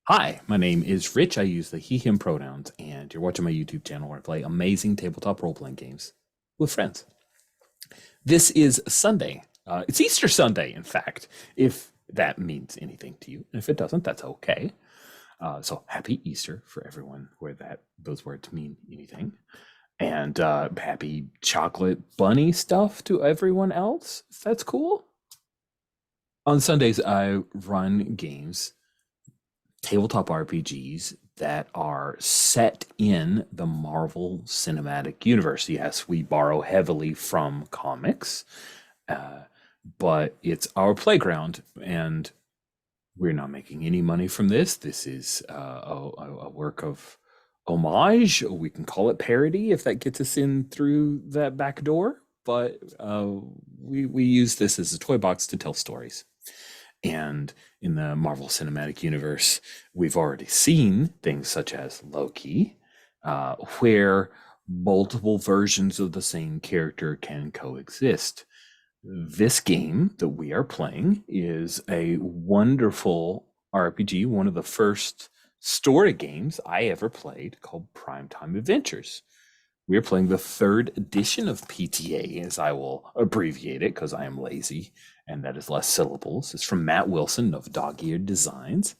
Hi, my name is Rich. I use the he, him pronouns, and you're watching my YouTube channel where I play amazing tabletop role playing games with friends. This is Sunday. It's Easter Sunday, in fact, if that means anything to you. And if it doesn't, that's okay. So happy Easter for everyone where those words mean anything. And happy chocolate bunny stuff to everyone else, if that's cool. On Sundays, I run games tabletop RPGs that are set in the Marvel Cinematic Universe. Yes, we borrow heavily from comics, uh, but it's our playground, and we're not making any money from this. This is a work of homage. We can call it parody if that gets us in through that back door. But we use this as a toy box to tell stories. And in the Marvel Cinematic Universe, we've already seen things such as Loki, where multiple versions of the same character can coexist. This game that we are playing is a wonderful RPG, one of the first story games I ever played, called Primetime Adventures. We are playing the third edition of PTA, as I will abbreviate it because I am lazy and that is less syllables. It's from Matt Wilson of Dog Eared Designs.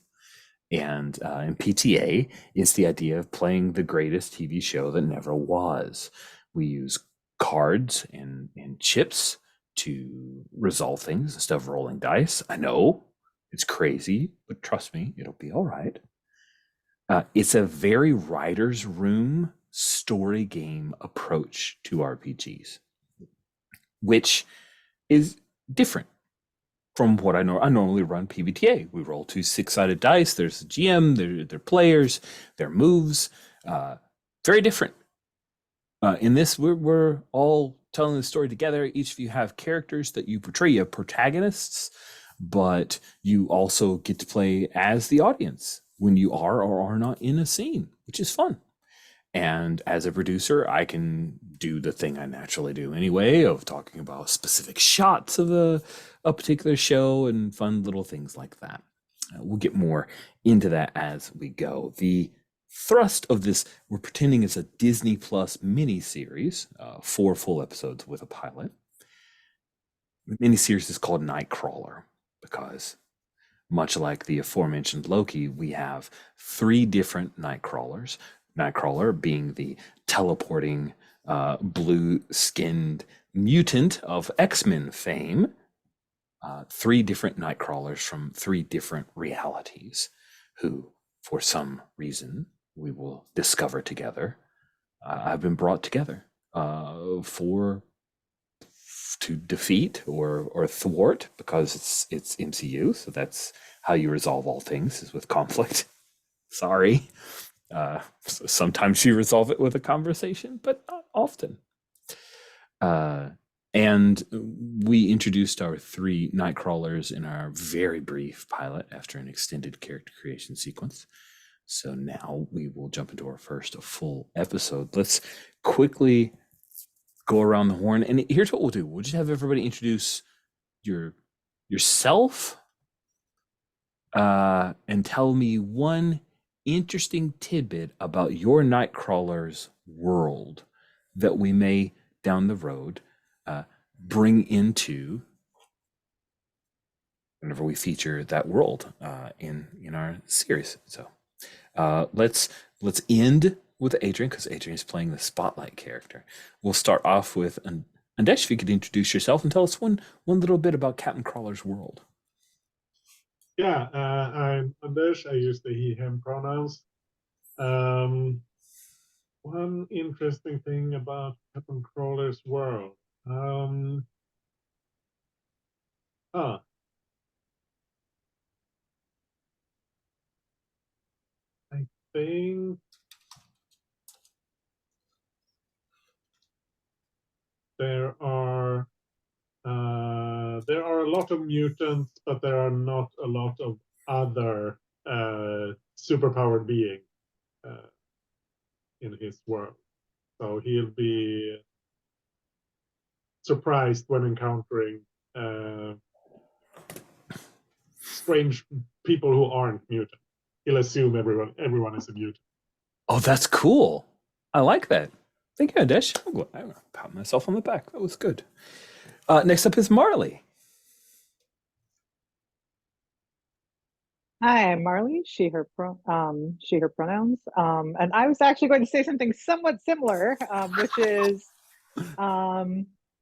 And in PTA is the idea of playing the greatest TV show that never was. We use cards and chips to resolve things instead of rolling dice. I know it's crazy, but trust me, it'll be all right. It's a very writer's room story game approach to RPGs, which is different from what I know. I normally run PBTA. We roll two six-sided dice. There's the GM, their players, their moves. Very different. In this, we're all telling the story together. Each of you have characters that you portray. You have protagonists, but you also get to play as the audience when you are or are not in a scene, which is fun. And as a producer, I can do the thing I naturally do anyway of talking about specific shots of a particular show and fun little things like that. We'll get more into that as we go. The thrust of this, we're pretending it's a Disney Plus mini series, 4 full episodes with a pilot. The mini series is called Nightcrawler because much like the aforementioned Loki, we have 3 different Nightcrawlers. Nightcrawler being the teleporting blue-skinned mutant of X-Men fame. 3 different Nightcrawlers from 3 different realities, who, for some reason, we will discover together, have been brought together for to defeat or thwart, because it's MCU, so that's how you resolve all things, is with conflict. Sorry. Sometimes you resolve it with a conversation, but not often. Uh, and we introduced our 3 Nightcrawlers in our very brief pilot after an extended character creation sequence. So now we will jump into our first full episode. Let's quickly go around the horn. And here's what we'll do. We'll just have everybody introduce yourself and tell me one interesting tidbit about your Nightcrawler's world that we may down the road bring into whenever we feature that world in our series. So let's end with Adrian, because Adrian is playing the spotlight character. We'll start off with Andesh. If you could introduce yourself and tell us one little bit about Captain Crawler's world. Yeah, I'm Anders. I use the he, him pronouns. Um, One interesting thing about Captain Crawler's world. Um, ah, I think there are there are a lot of mutants, but there are not a lot of other superpowered beings uh, in his world. So he'll be surprised when encountering uh, strange people who aren't mutants. he'll assume everyone is a mutant. Oh, that's cool. I like that. Thank you, Adesh. I'm gonna pat myself on the back. That was good. Next up is Marley. Hi, I'm Marley, she, her pronouns. And I was actually going to say something somewhat similar, which is,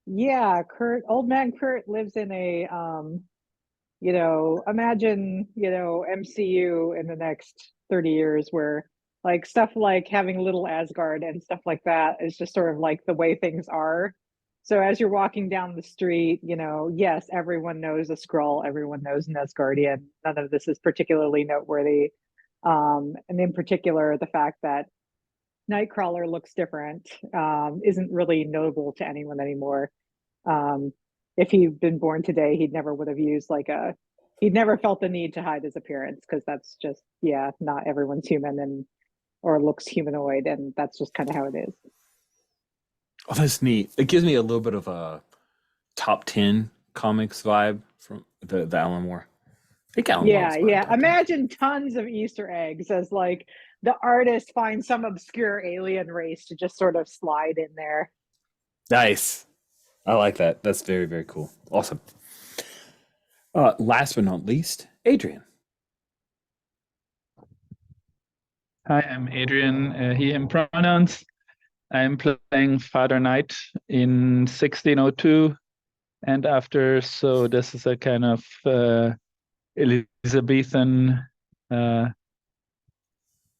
yeah, old man Kurt lives in a, imagine, MCU in the next 30 years where like stuff like having little Asgard and stuff like that is just sort of like the way things are. So as you're walking down the street, yes, everyone knows a Skrull, everyone knows an Asgardian. None of this is particularly noteworthy. And in particular, the fact that Nightcrawler looks different isn't really notable to anyone anymore. Um, if he'd been born today, he'd never would have used he'd never felt the need to hide his appearance because that's just, yeah, not everyone's human or looks humanoid, and that's just kind of how it is. Oh, that's neat. It gives me a little bit of a top 10 comics vibe from the Alan Moore. I think Alan Moore Yeah, was yeah. behind top 10. Imagine tons of Easter eggs as like the artist finds some obscure alien race to just sort of slide in there. Nice. I like that. That's very, very cool. Awesome. Last but not least, Adrian. Hi, I'm Adrian, he, him pronouns. I'm playing Father Knight in 1602 and after, so this is a kind of Elizabethan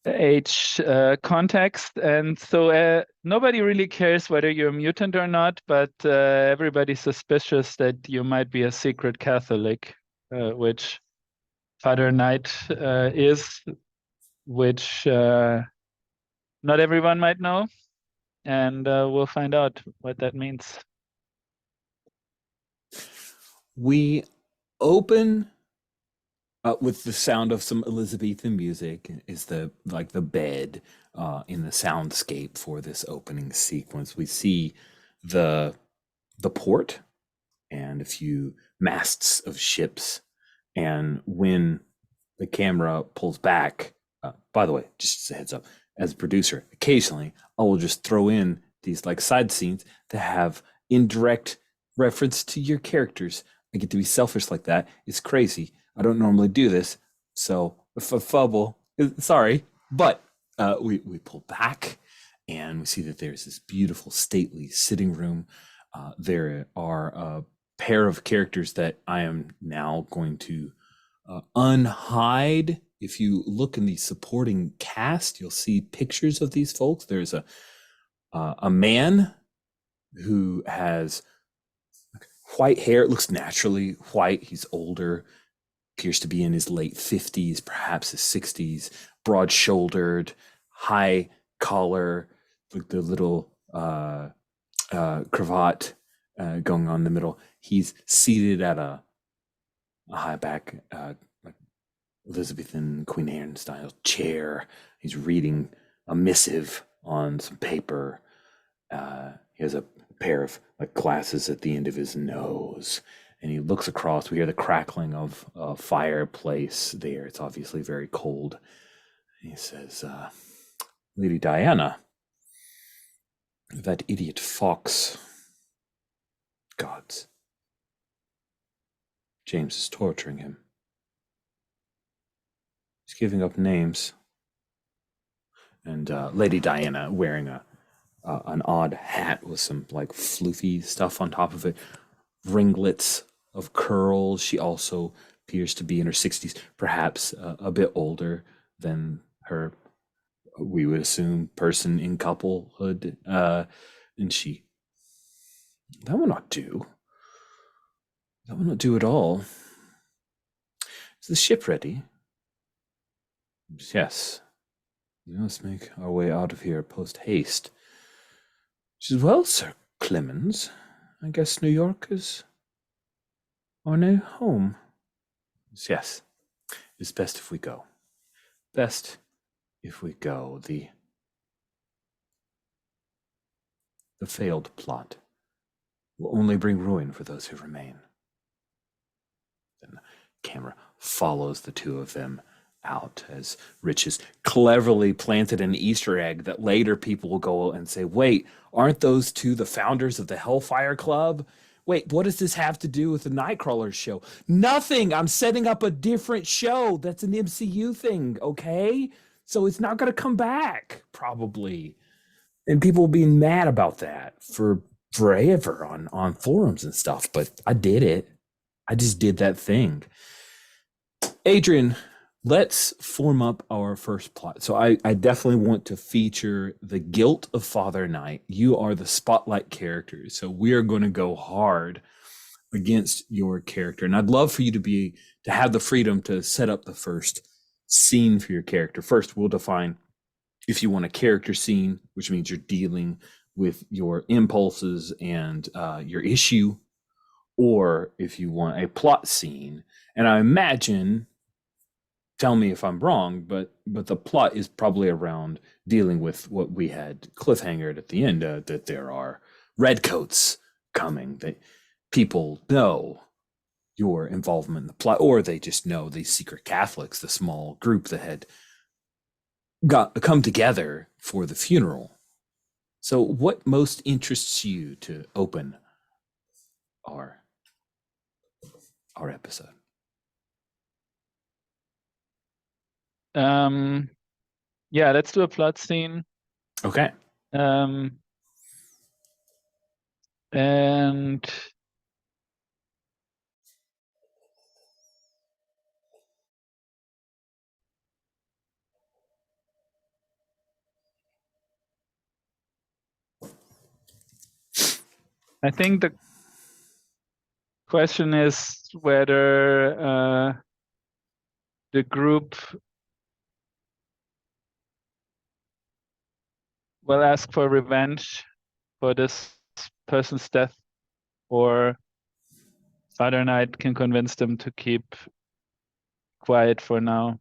age context. And so nobody really cares whether you're a mutant or not, but everybody's suspicious that you might be a secret Catholic, which Father Knight is, which not everyone might know, and we'll find out what that means. We open with the sound of some Elizabethan music. Is the bed in the soundscape for this opening sequence. We see the port and a few masts of ships, and when the camera pulls back, by the way, just as a heads up, as a producer, occasionally I will just throw in these like side scenes that have indirect reference to your characters. I get to be selfish like that. It's crazy. I don't normally do this, so if I fumble, sorry. But we pull back, and we see that there's this beautiful, stately sitting room. There are a pair of characters that I am now going to unhide. If you look in the supporting cast, you'll see pictures of these folks. There's a man who has white hair. It looks naturally white. He's older, appears to be in his late 50s, perhaps his 60s, broad-shouldered, high collar, like the little cravat going on in the middle. He's seated at a high back, like Elizabethan Queen Anne style chair. He's reading a missive on some paper. He has a pair of like glasses at the end of his nose, and he looks across. We hear the crackling of a fireplace there. It's obviously very cold. He says, Lady Diana, that idiot fox. Gods. James is torturing him. He's giving up names. And Lady Diana, wearing an odd hat with some like floofy stuff on top of it, ringlets of curls. She also appears to be in her 60s, perhaps a bit older than her, we would assume, person in couplehood. And she, that will not do. That will not do at all. Is the ship ready? Yes. We must make our way out of here post haste. She says, well, Sir Clemens, I guess New York is our new home. Yes. It's best if we go. Best if we go. The failed plot will only bring ruin for those who remain. Then the camera follows the two of them out, as Rich has cleverly planted an Easter egg that later people will go and say, wait, aren't those two the founders of the Hellfire Club? Wait, what does this have to do with the Nightcrawler show? Nothing. I'm setting up a different show. That's an MCU thing, okay? So it's not going to come back, probably. And people will be mad about that for forever on forums and stuff. But I did it. I just did that thing. Adrian, let's form up our first plot. So I definitely want to feature the guilt of Father Knight. You are the spotlight character. So we are going to go hard against your character. And I'd love for you to have the freedom to set up the first scene for your character. First, we'll define if you want a character scene, which means you're dealing with your impulses and your issue, or if you want a plot scene. And I imagine, tell me if I'm wrong, but the plot is probably around dealing with what we had cliffhangered at the end, that there are redcoats coming, that people know your involvement in the plot, or they just know these secret Catholics, the small group that had come together for the funeral. So what most interests you to open our episode? Yeah, let's do a plot scene. Okay. And I think the question is whether the group will ask for revenge for this person's death, or Father Knight can convince them to keep quiet for now,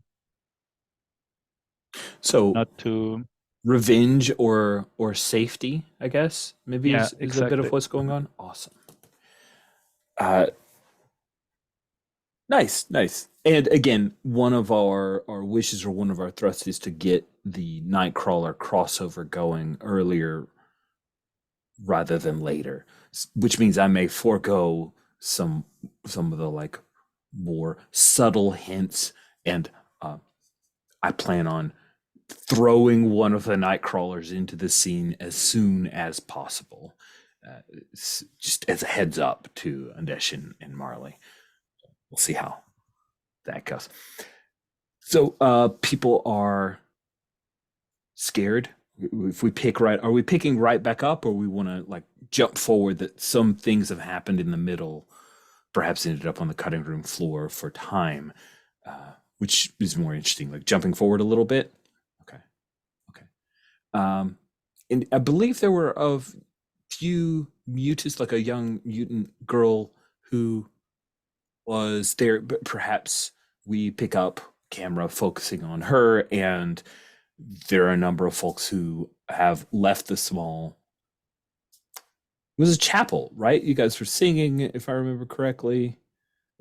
So not to. revenge or safety, I guess, maybe Yeah, is a bit exactly. of what's going on. Awesome. Nice. And again, one of our wishes, or one of our thrusts, is to get the Nightcrawler crossover going earlier rather than later, which means I may forego some of the like more subtle hints, and I plan on throwing one of the Nightcrawlers into the scene as soon as possible, just as a heads up to Undesh and Marley. We'll see how that goes. So people are scared. If we pick right, are we picking right back up, or we want to like jump forward that some things have happened in the middle, perhaps ended up on the cutting room floor for time, which is more interesting, like jumping forward a little bit. Okay. And I believe there were a few mutants, like a young mutant girl who was there, but perhaps we pick up camera focusing on her, and there are a number of folks who have left the small. It was a chapel, right? You guys were singing, if I remember correctly.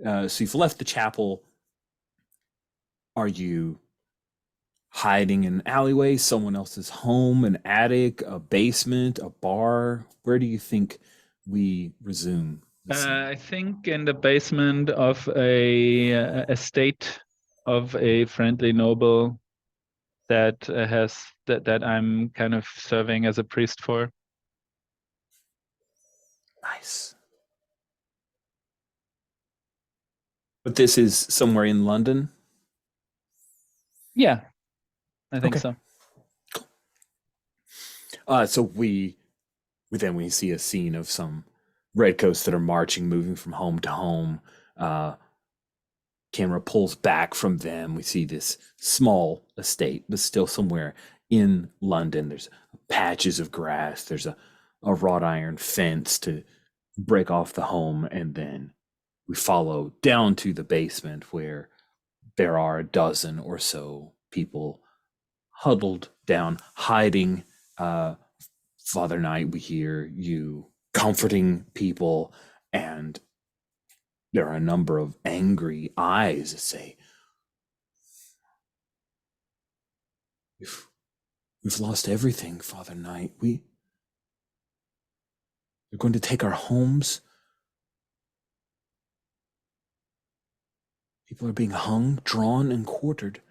So you've left the chapel. Are you hiding in an alleyway, someone else's home, an attic, a basement, a bar? Where do you think we resume? I think in the basement of a estate of a friendly noble that that I'm kind of serving as a priest for. Nice. But this is somewhere in London? Yeah, I think Okay. so. So we see a scene of some redcoats that are marching, moving from home to home. Camera pulls back from them. We see this small estate, but still somewhere in London. There's patches of grass. There's a wrought iron fence to break off the home, and then we follow down to the basement where there are a dozen or so people huddled down, hiding. Father Knight, we hear you comforting people, and there are a number of angry eyes that say, We've lost everything, Father Knight. They're going to take our homes. People are being hung, drawn, and quartered.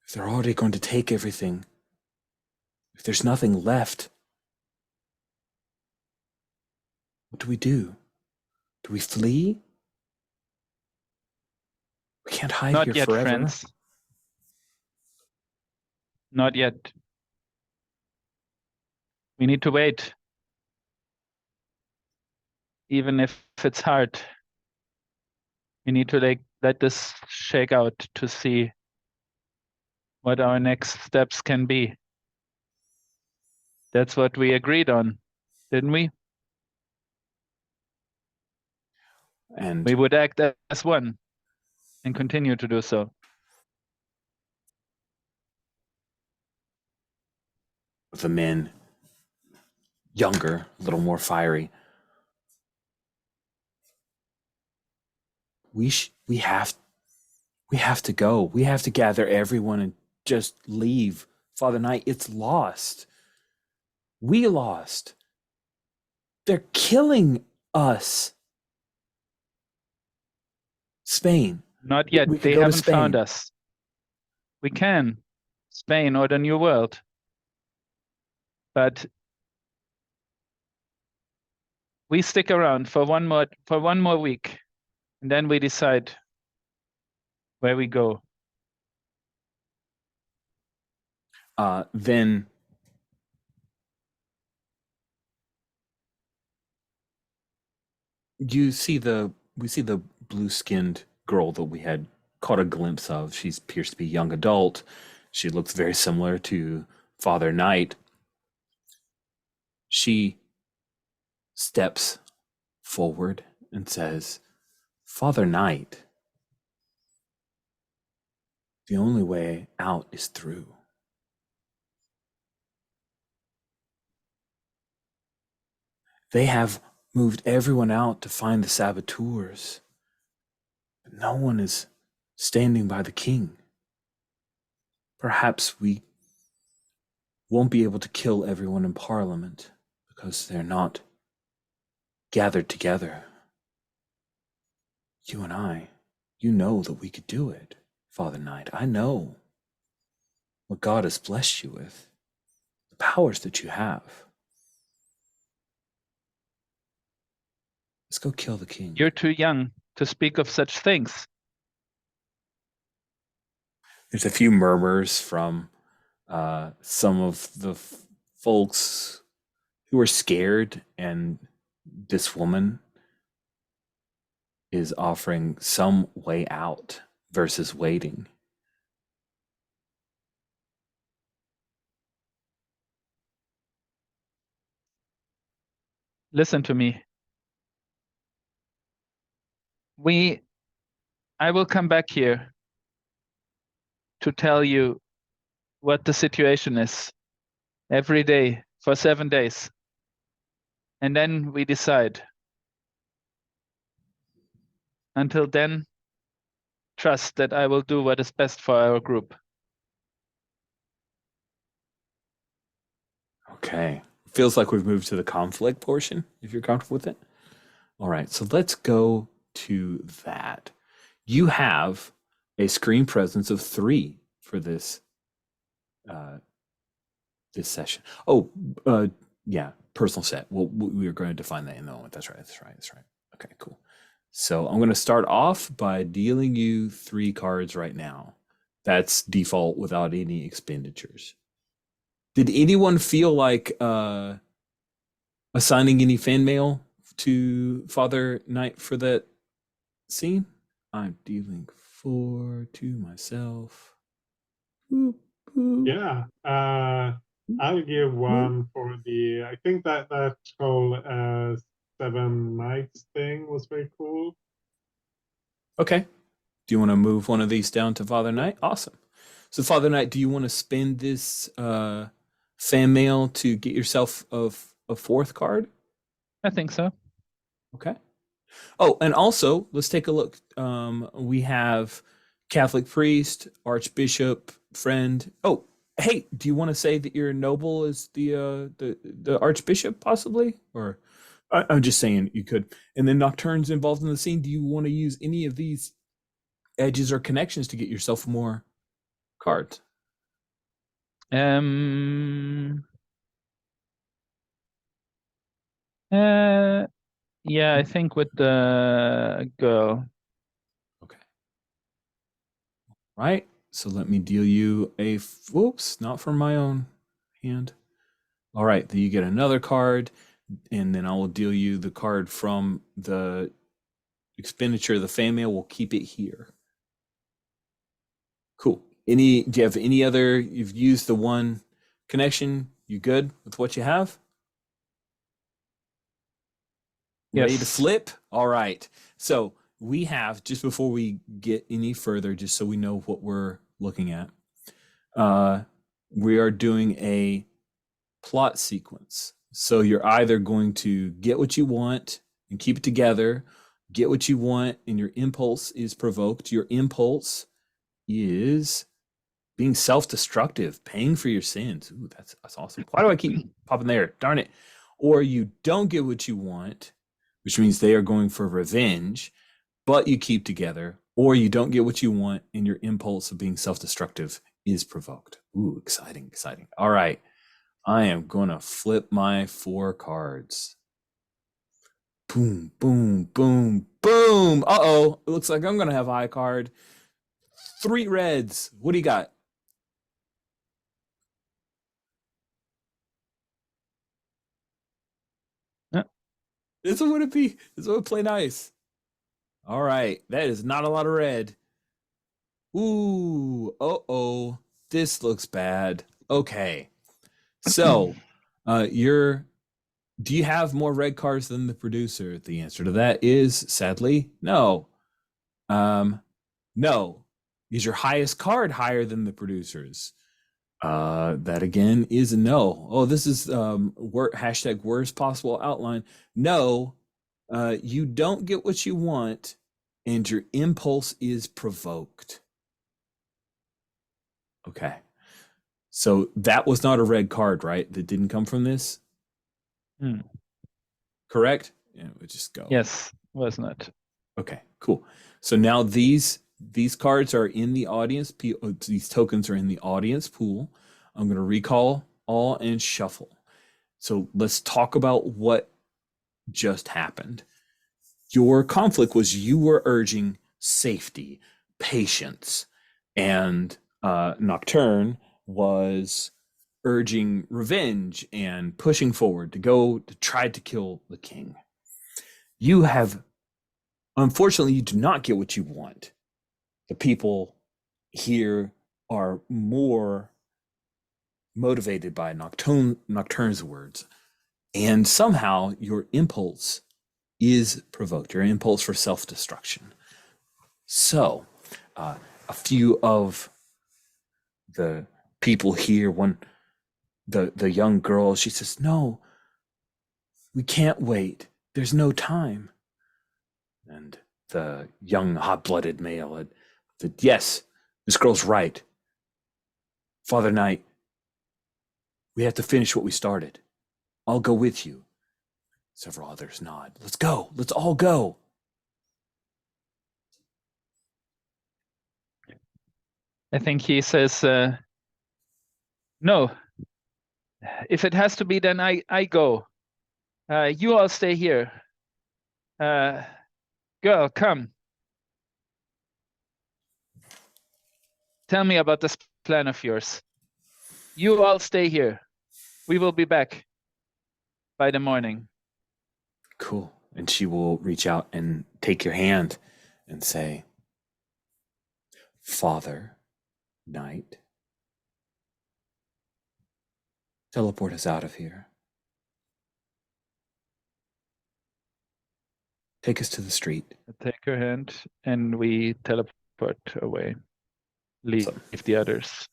If they're already going to take everything, if there's nothing left, what do we do? Do we flee? We can't hide Not here yet, forever. friends. Not yet. We need to wait. Even if it's hard. We need to let this shake out to see what our next steps can be. That's what we agreed on, didn't we? And we would act as one and continue to do so. the men, younger, a little more fiery, we have to go. We have to gather everyone and just leave. Father Knight, it's lost. We lost. They're killing us. Spain. Not yet. We could They go to haven't found Spain. us. We can. Spain or the New World. But we stick around for one more week, and then we decide where we go. Then we see the blue-skinned girl that we had caught a glimpse of. She appears to be a young adult. She looks very similar to Father Knight. She steps forward and says, "Father Knight, the only way out is through." They have moved everyone out to find the saboteurs, but no one is standing by the king. Perhaps we won't be able to kill everyone in Parliament because they're not gathered together. You and I, you know that we could do it, Father Knight. I know what God has blessed you with, the powers that you have. Let's go kill the king. You're too young to speak of such things. There's a few murmurs from some of the folks who are scared, and this woman is offering some way out versus waiting. Listen to me. I will come back here to tell you what the situation is every day for 7 days. And then we decide. Until then, trust that I will do what is best for our group. Okay. Feels like we've moved to the conflict portion, if you're comfortable with it. All right, so let's go to that. You have a screen presence of 3 for this this session. Oh, yeah, personal set. Well, we are going to define that in a moment. That's right. Okay, cool. So I'm going to start off by dealing you 3 cards right now. That's default without any expenditures. Did anyone feel like assigning any fan mail to Father Knight for that scene? I'm dealing 4 to myself. Boop, boop. Yeah, I'll give one for the. I think that whole 7 nights thing was very cool. Okay. Do you want to move one of these down to Father Knight? Awesome. So Father Knight, do you want to spend this fan mail to get yourself a 4th card? I think so. Okay. Oh, and also let's take a look. We have Catholic priest, archbishop, friend. Oh, hey, do you want to say that your noble is the archbishop possibly, or I'm just saying you could. And then Nocturne's involved in the scene. Do you want to use any of these edges or connections to get yourself more cards? Yeah, I think with the girl. Okay. Right. So let me deal you a. Whoops, not from my own hand. All right. Then you get another card, and then I will deal you the card from the expenditure of the fan mail. We'll keep it here. Cool. Do you have any other? You've used the one connection. You good with what you have? Ready to Yes. flip? All right. So we have, just before we get any further, just so we know what we're looking at, we are doing a plot sequence. So you're either going to get what you want and keep it together, get what you want, and your impulse is provoked. Your impulse is being self-destructive, paying for your sins. Ooh, that's awesome. Why do I keep popping there? Darn it. Or you don't get what you want, which means they are going for revenge, but you keep together. Or you don't get what you want, and your impulse of being self-destructive is provoked. Ooh, exciting, exciting. All right. I am going to flip my 4 cards. Boom, boom, boom, boom. Uh-oh. It looks like I'm going to have a high card. 3 reds. What do you got? This would it be? This would play nice. All right. That is not a lot of red. Ooh. Uh-oh. This looks bad. Okay. So, do you have more red cards than the producer? The answer to that is sadly no. No. Is your highest card higher than the producer's? That again is a no. Oh, this is hashtag worst possible outline. No, you don't get what you want, and your impulse is provoked. Okay. So that was not a red card, right? That didn't come from this? Correct? Yeah, we'll just go. Yes, was not. Okay, cool. So now these cards are in the audience. These tokens are in the audience pool. I'm going to recall all and shuffle. So let's talk about what just happened. Your conflict was you were urging safety, patience, and Nocturne was urging revenge and pushing forward to go to try to kill the king. Unfortunately, you do not get what you want. The people here are more motivated by Nocturne's words. And somehow your impulse is provoked, your impulse for self-destruction. So, a few of the people here, the young girl, she says, "No, we can't wait. There's no time." And the young hot-blooded male said, "Yes, this girl's right. Father Knight, we have to finish what we started. I'll go with you." Several others nod. "Let's go. Let's all go." I think he says, no, if it has to be, then I go. You all stay here. Girl, come. Tell me about this plan of yours. You all stay here. We will be back by the morning. Cool. And she will reach out and take your hand and say, "Father Knight, teleport us out of here. Take us to the street." I take her hand and we teleport away. Leave the others.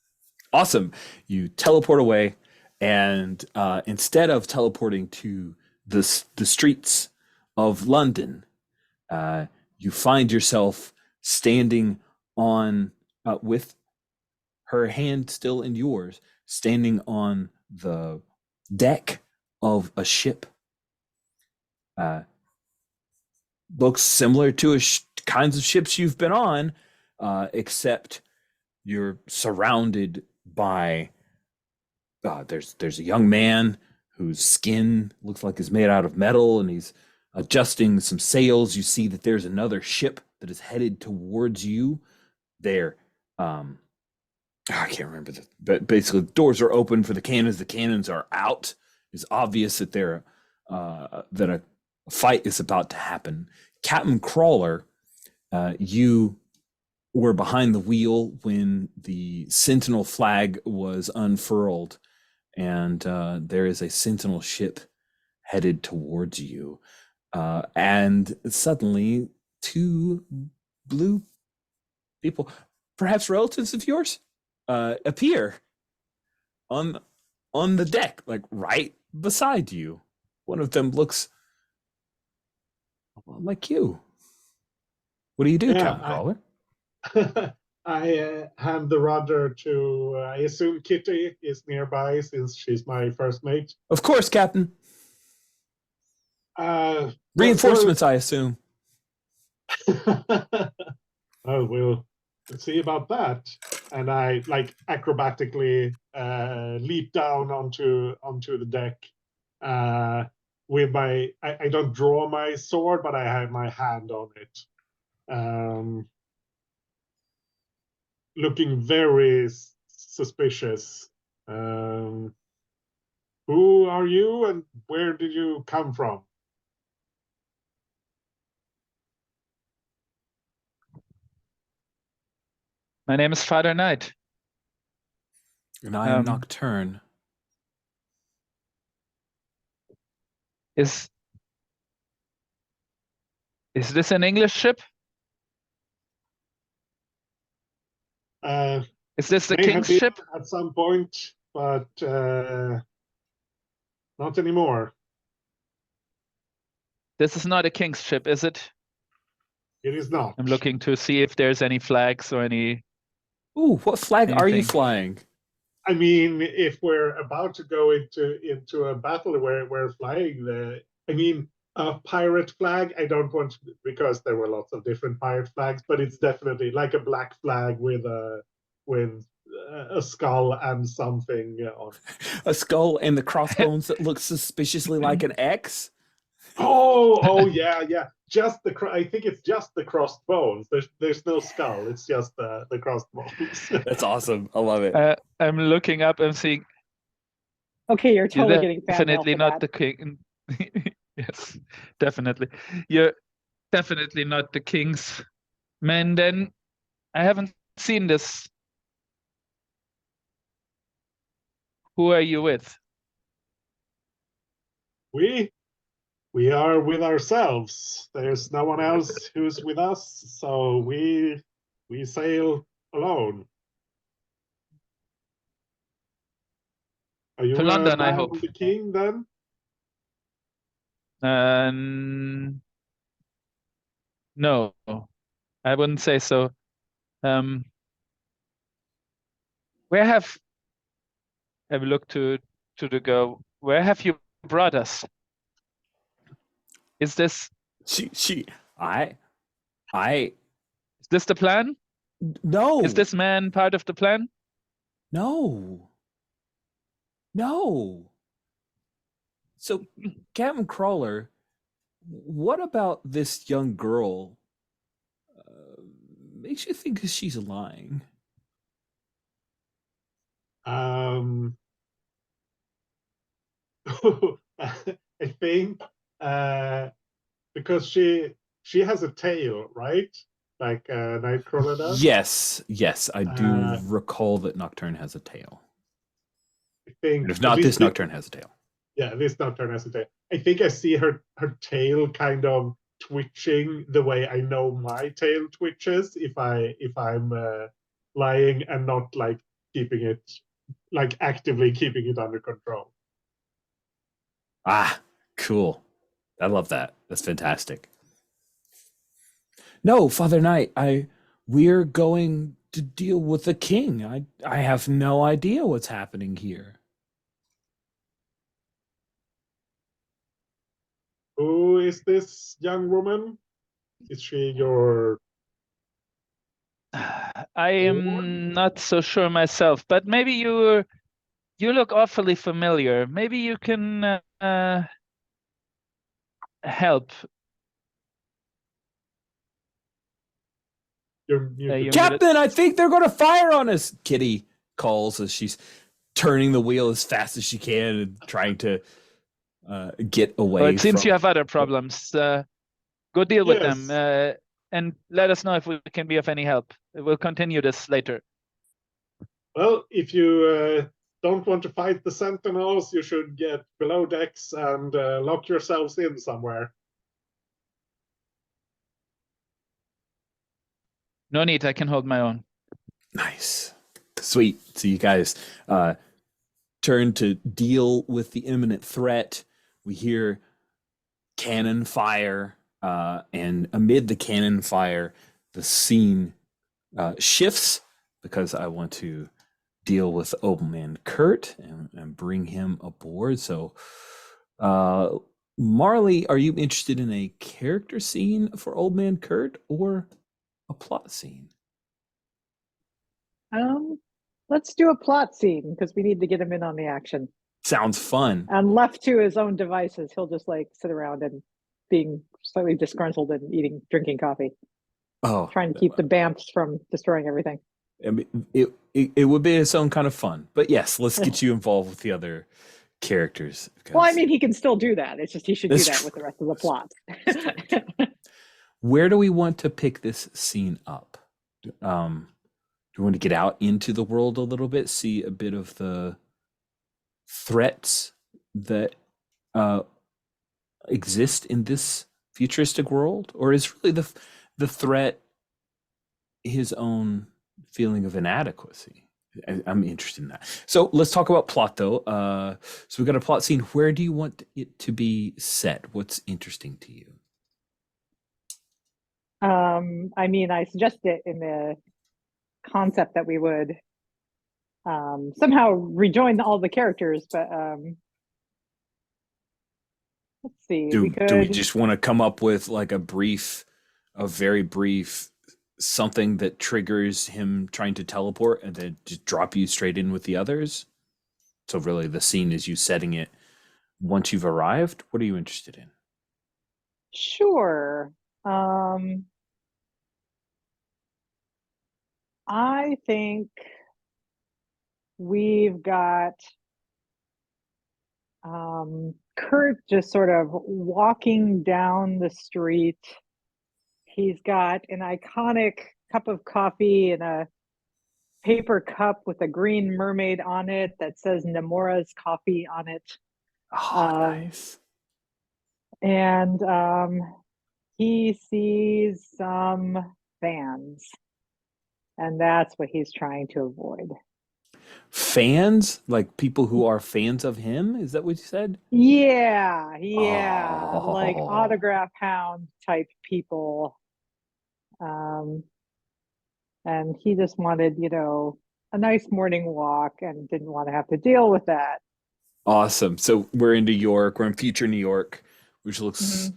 Awesome. You teleport away, and instead of teleporting to the streets of London, You find yourself standing on, with her hand still in yours, standing on the deck of a ship. Looks similar to kinds of ships you've been on, except you're surrounded by. There's a young man whose skin looks like is made out of metal, and he's adjusting some sails. You see that there's another ship that is headed towards you. There, I can't remember but basically the doors are open for the cannons. The cannons are out. It's obvious that that a fight is about to happen. Captain Crawler, you were behind the wheel when the Sentinel flag was unfurled, and there is a Sentinel ship headed towards you. And suddenly, two blue people, perhaps relatives of yours, appear on the deck, like right beside you. One of them looks like you. What do you do, Captain Crawler? I hand the rudder to, I assume Kitty is nearby since she's my first mate. Of course, Captain. Reinforcements, I assume. Oh, we'll see about that. And I acrobatically leap down onto the deck with my. I don't draw my sword, but I have my hand on it, looking very suspicious. Who are you, and where did you come from? My name is Father Knight. And I am Nocturne. Is this an English ship? Is this the king's ship? At some point, but not anymore. This is not a king's ship, is it? It is not. I'm looking to see if there's any flags or any. Ooh, what flag are you Anything. flying? I mean, if we're about to go into a battle where we're flying a pirate flag, I don't want to, because there were lots of different pirate flags, but it's definitely like a black flag with a skull and something on. A skull and the crossbones that look suspiciously like an X? Oh yeah. I think it's just the crossbones. There's no skull. It's just the crossbones. That's awesome. I love it. I'm looking up and seeing. Okay, you're totally You're getting fan mail definitely for not that. the king. Yes, definitely. You're definitely not the king's man. Then I haven't seen this. Who are you with? We are with ourselves. There's no one else who's with us, so we sail alone. Are you To London, a I man hope. of the king then? No, I wouldn't say so. Where have I looked to the girl? Where have you brought us? Is this I is this the plan? no. Is this man part of the plan? No. So, Captain Crawler, what about this young girl makes you think that she's lying? I think because she has a tail, right? Like Nightcrawler does. Yes, I do recall that Nocturne has a tail. I think, and if not, this Nocturne has a tail. Yeah, this Nocturne has a tail. I think I see her tail kind of twitching the way I know my tail twitches if I'm lying and not like keeping it, like actively keeping it under control. Ah, cool. I love that. That's fantastic. No, Father Knight, we're going to deal with the king. I have no idea what's happening here. Who is this young woman? Is she your I am not so sure myself, but maybe you look awfully familiar. Maybe you can help. you're You're muted? Captain, I think they're going to fire on us, Kitty calls as she's turning the wheel as fast as she can and trying to get away Well, it seems from... you have other problems. Go deal with them, Yes. and let us know if we can be of any help. We'll continue this later. Well, if you don't want to fight the Sentinels, you should get below decks and lock yourselves in somewhere. No need, I can hold my own. Nice. Sweet. So you guys turn to deal with the imminent threat. We hear cannon fire, and amid the cannon fire, the scene shifts because I want to deal with Old Man Kurt and bring him aboard. So, Marley, are you interested in a character scene for Old Man Kurt or a plot scene? Let's do a plot scene because we need to get him in on the action. Sounds fun. And left to his own devices, he'll just like sit around and being slightly disgruntled and drinking coffee, trying to keep the Bamps from destroying everything. I mean, it would be its own kind of fun. But yes, let's get you involved with the other characters. Well, I mean, he can still do that. It's just he should do that with the rest of the plot. Where do we want to pick this scene up? Do we want to get out into the world a little bit, see a bit of the threats that exist in this futuristic world? Or is really the threat his own feeling of inadequacy? I'm interested in that. So let's talk about plot, though. So we've got a plot scene. Where do you want it to be set? What's interesting to you? I mean, I suggested it in the concept that we would somehow rejoin all the characters, but let's see. Do we just want to come up with like a very brief something that triggers him trying to teleport and then just drop you straight in with the others? So really the scene is you setting it once you've arrived. What are you interested in? Sure. I think we've got Kurt just sort of walking down the street. He's got an iconic cup of coffee in a paper cup with a green mermaid on it that says Nomura's Coffee on it. Oh, nice. And he sees some fans, and that's what he's trying to avoid. Fans? Like people who are fans of him? Is that what you said? Yeah. Oh. Like autograph hound type people. And he just wanted, a nice morning walk and didn't want to have to deal with that. Awesome. So we're in New York. We're in future New York, which looks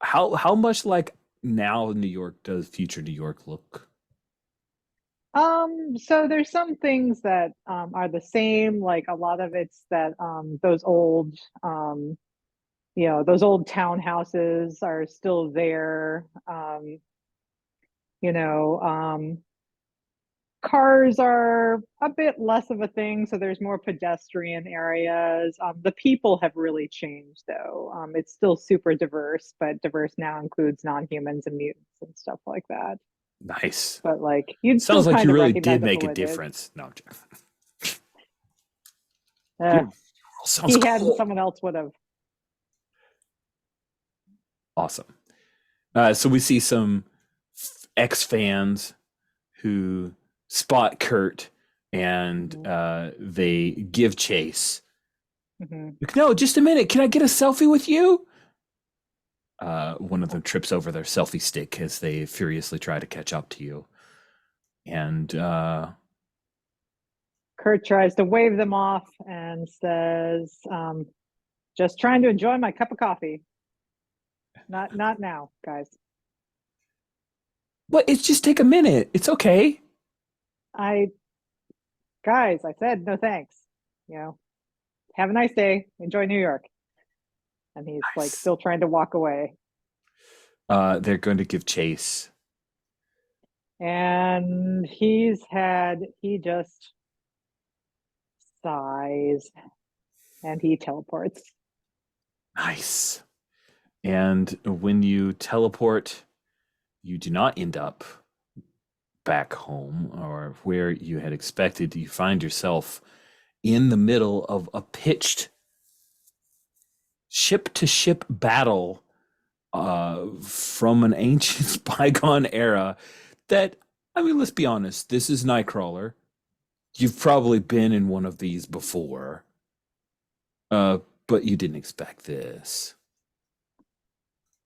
how much like now New York does future New York look? So there's some things that are the same, like a lot of it's that those old townhouses are still there. Cars are a bit less of a thing, so there's more pedestrian areas. The people have really changed, though. It's still super diverse, but diverse now includes non-humans and mutants and stuff like that. Nice. But like, you'd sounds still like kind you of really recognize did make a it. difference. No, Jeff. He had, someone else would have. Awesome. So we see some ex-fans who spot Kurt and they give chase. Mm-hmm. No, just a minute. Can I get a selfie with you? One of them trips over their selfie stick as they furiously try to catch up to you. And Kurt tries to wave them off and says, just trying to enjoy my cup of coffee. Not now, guys. But it's just take a minute. It's okay. Guys, I said no thanks. Have a nice day. Enjoy New York. And he's like Nice. still trying to walk away. They're going to give chase. And he just sighs and he teleports. Nice. And when you teleport, you do not end up back home or where you had expected. You find yourself in the middle of a pitched ship-to-ship battle from an ancient bygone era that, I mean, let's be honest, this is Nightcrawler. You've probably been in one of these before, but you didn't expect this.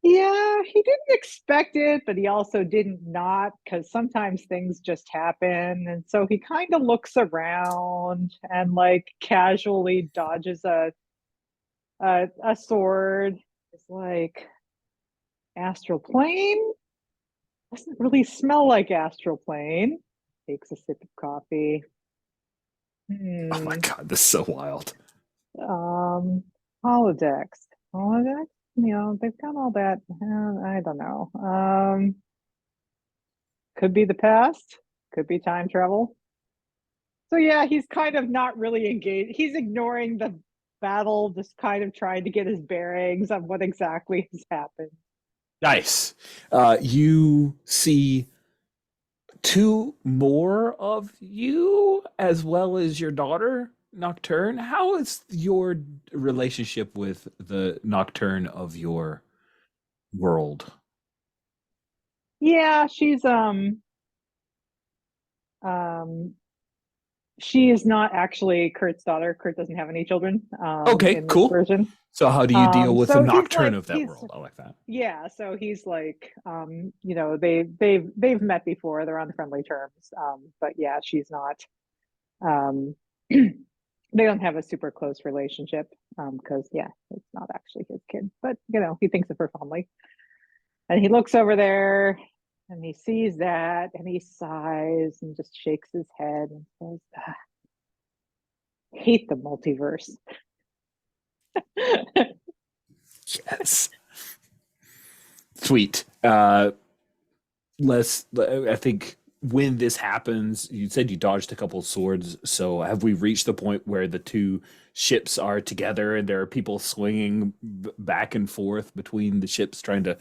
Yeah, he didn't expect it, but he also didn't not, because sometimes things just happen. And so he kind of looks around and like casually dodges a sword. It's like, astral plane? Doesn't really smell like astral plane. Takes a sip of coffee. Oh my God, this is so wild. Holodecks. Holodecks? They've got all that. I don't know. Could be the past, could be time travel. So yeah, he's kind of not really engaged. He's ignoring the battle, just kind of trying to get his bearings on what exactly has happened. Nice. You see two more of you as well as your daughter, Nocturne. How is your relationship with the Nocturne of your world? Yeah, she is not actually Kurt's daughter. Kurt doesn't have any children Okay, in this cool. version. So how do you deal with the So he's Nocturne like of that world? I like that. yeah, so he's like they've met before, they're on friendly terms. But yeah, she's not they don't have a super close relationship because yeah, it's not actually his kid, but he thinks of her fondly. And he looks over there and he sees that and he sighs and just shakes his head and says, hate the multiverse. Yes. Sweet. I think when this happens, you said you dodged a couple of swords. So have we reached the point where the two ships are together and there are people swinging back and forth between the ships trying to,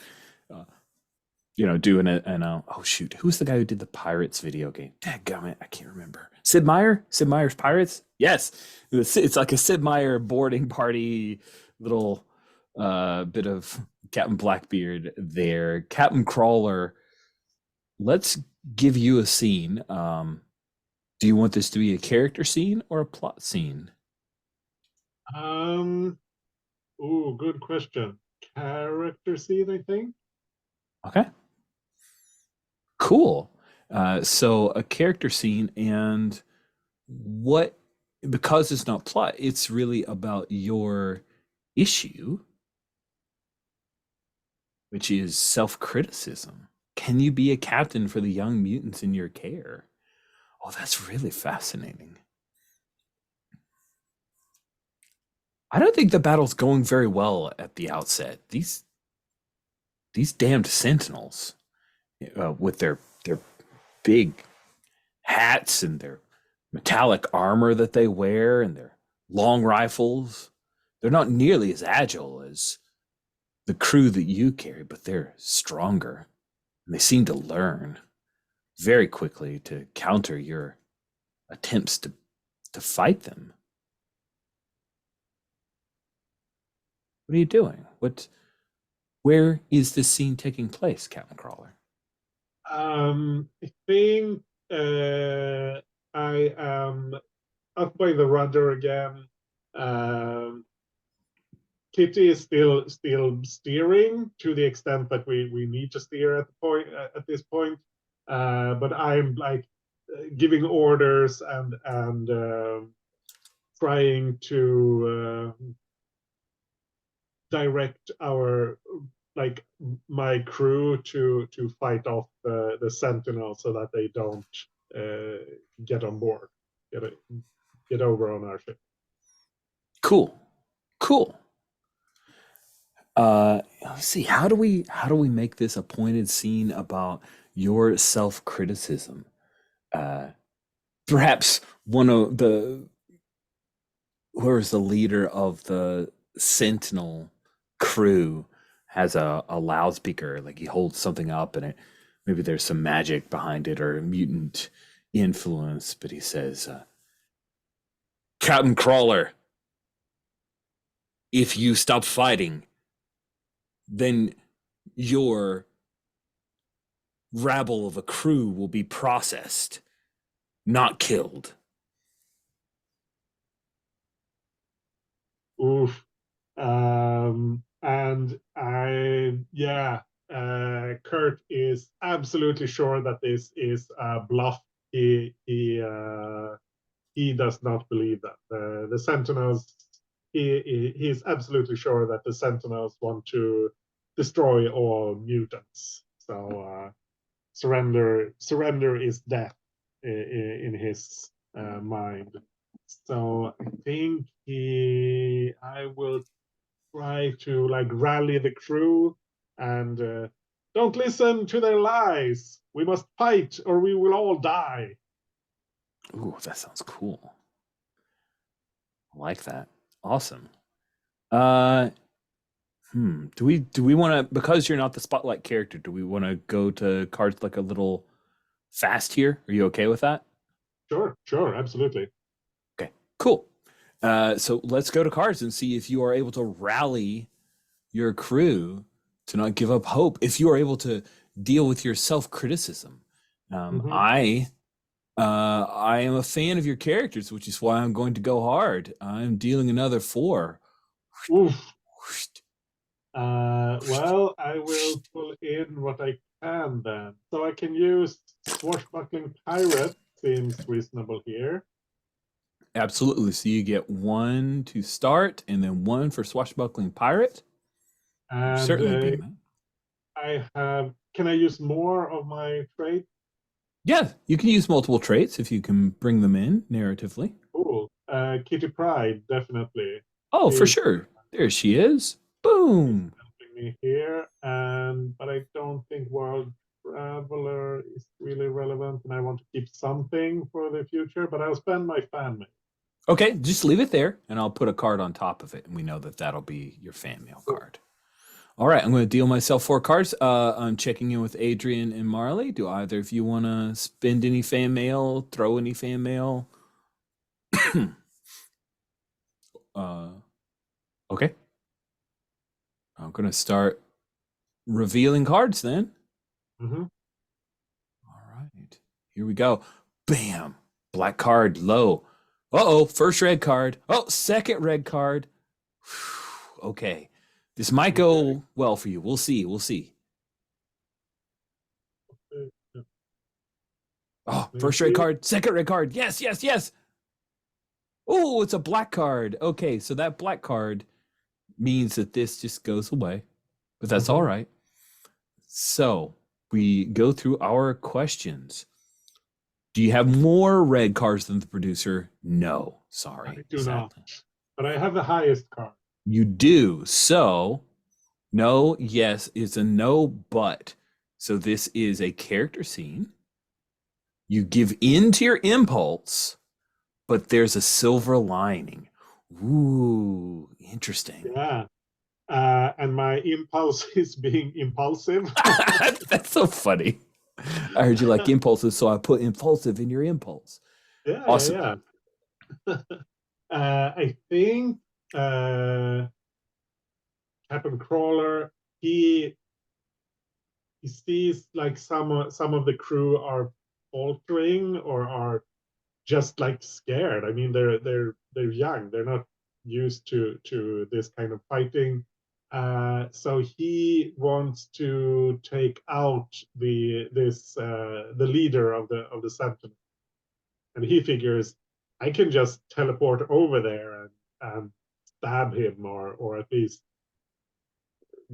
doing it? And oh shoot, who's the guy who did the Pirates video game? Dadgummit, I can't remember. Sid Meier? Sid Meier's Pirates? Yes, it's like a Sid Meier boarding party little bit of Captain Blackbeard there. Captain Crawler, let's give you a scene. Do you want this to be a character scene or a plot scene? Good question. Character scene, I think. Okay. Cool. So a character scene, and because it's not plot, it's really about your issue, which is self-criticism. Can you be a captain for the young mutants in your care? Oh, that's really fascinating. I don't think the battle's going very well at the outset. These damned sentinels, with their big hats and their metallic armor that they wear and their long rifles, they're not nearly as agile as the crew that you carry, but they're stronger. And they seem to learn very quickly to counter your attempts to fight them. What are you doing? Where is this scene taking place, Captain Crawler? I think I am up by the rudder again. Kitty is still steering to the extent that we need to steer at this point. But I'm like giving orders and trying to direct my crew to fight off the Sentinel so that they don't get on board, get over on our ship. Cool. Let's see. How do we make this a pointed scene about your self-criticism? Perhaps one of whoever's the leader of the Sentinel crew has a loudspeaker, like he holds something up and maybe there's some magic behind it or a mutant influence, but he says, Captain Crawler, if you stop fighting, then your rabble of a crew will be processed, not killed. Oof. And Kurt is absolutely sure that this is a bluff. He does not believe that the Sentinels. He's absolutely sure that the Sentinels want to destroy all mutants. So surrender is death in his mind. So I think I will try to rally the crew and don't listen to their lies. We must fight or we will all die. Ooh, that sounds cool. I like that. Awesome. Do we want to, because you're not the spotlight character, do we want to go to cards like a little fast here? Are you okay with that? Sure, absolutely. Okay, cool. So let's go to cards and see if you are able to rally your crew to not give up hope. If you are able to deal with your self-criticism. I am a fan of your characters, which is why I'm going to go hard. I'm dealing another 4. Oof. Well, I will pull in what I can then. So I can use Swashbuckling Pirate, seems reasonable here. Absolutely. So you get 1 to start and then 1 for Swashbuckling Pirate. And Certainly be that. Can I use more of my traits? Yeah, you can use multiple traits if you can bring them in narratively. Cool. Kitty Pryde, definitely. Oh, for sure. There she is. Boom. Helping me here, but I don't think World Traveler is really relevant, and I want to keep something for the future, but I'll spend my fan mail. Okay, just leave it there, and I'll put a card on top of it, and we know that that'll be your fan mail card. All right, I'm going to deal myself 4 cards. I'm checking in with Adrian and Marley. Do either of you want to spend any fan mail, throw any fan mail? Okay. I'm going to start revealing cards then. Mm-hmm. All right, here we go. Bam, black card, low. Uh-oh, first red card. Oh, second red card. Whew, okay. This might go well for you. We'll see. Oh, first red card, second red card. Yes. Oh, it's a black card. Okay, so that black card means that this just goes away, but that's all right. So we go through our questions. Do you have more red cards than the producer? No, sorry. I do not, but I have the highest card. You do. So no, yes, it's a no, but. So this is a character scene. You give in to your impulse, but there's a silver lining. Ooh, interesting. Yeah. And my impulse is being impulsive. That's so funny. I heard you like impulses, so I put impulsive in your impulse. Yeah, awesome. Yeah. I think Captain Crawler, he sees like some of the crew are faltering or are just like scared. I mean, they're young. They're not used to this kind of fighting. So he wants to take out the leader of the Sentinel, and he figures I can just teleport over there and stab him, or at least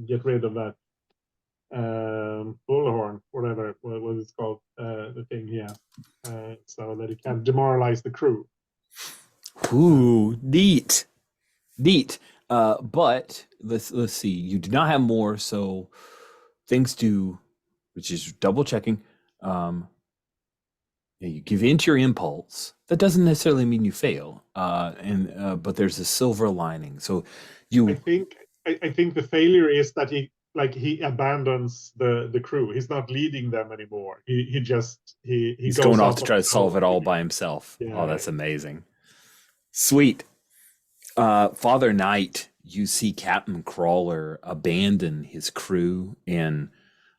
get rid of that bullhorn, whatever what it's called, the thing he has, so that he can demoralize the crew. Ooh, neat. But let's see. You do not have more, so things do, which is double checking. You give in to your impulse. That doesn't necessarily mean you fail. But there's a silver lining. So I think the failure is that he abandons the crew. He's not leading them anymore. He he's goes going off off to on try to his solve own. it all by himself. Yeah, Oh, that's amazing. Sweet. Father Knight, you see Captain Crawler abandon his crew in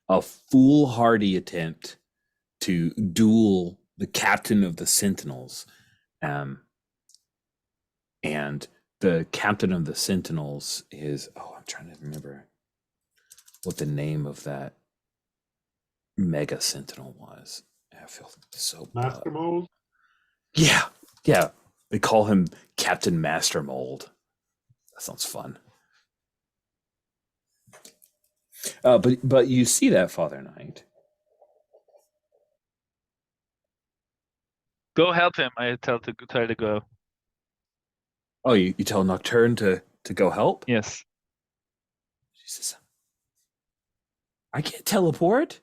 a foolhardy attempt to duel the captain of the Sentinels. And the captain of the Sentinels is, I'm trying to remember what the name of that mega Sentinel was. I feel so Master Mold. Yeah. They call him Captain Master Mold. That sounds fun. But you see that, Father Knight. Go help him. I tell to go. Oh, you tell Nocturne to go help? Yes. Jesus. I can't teleport.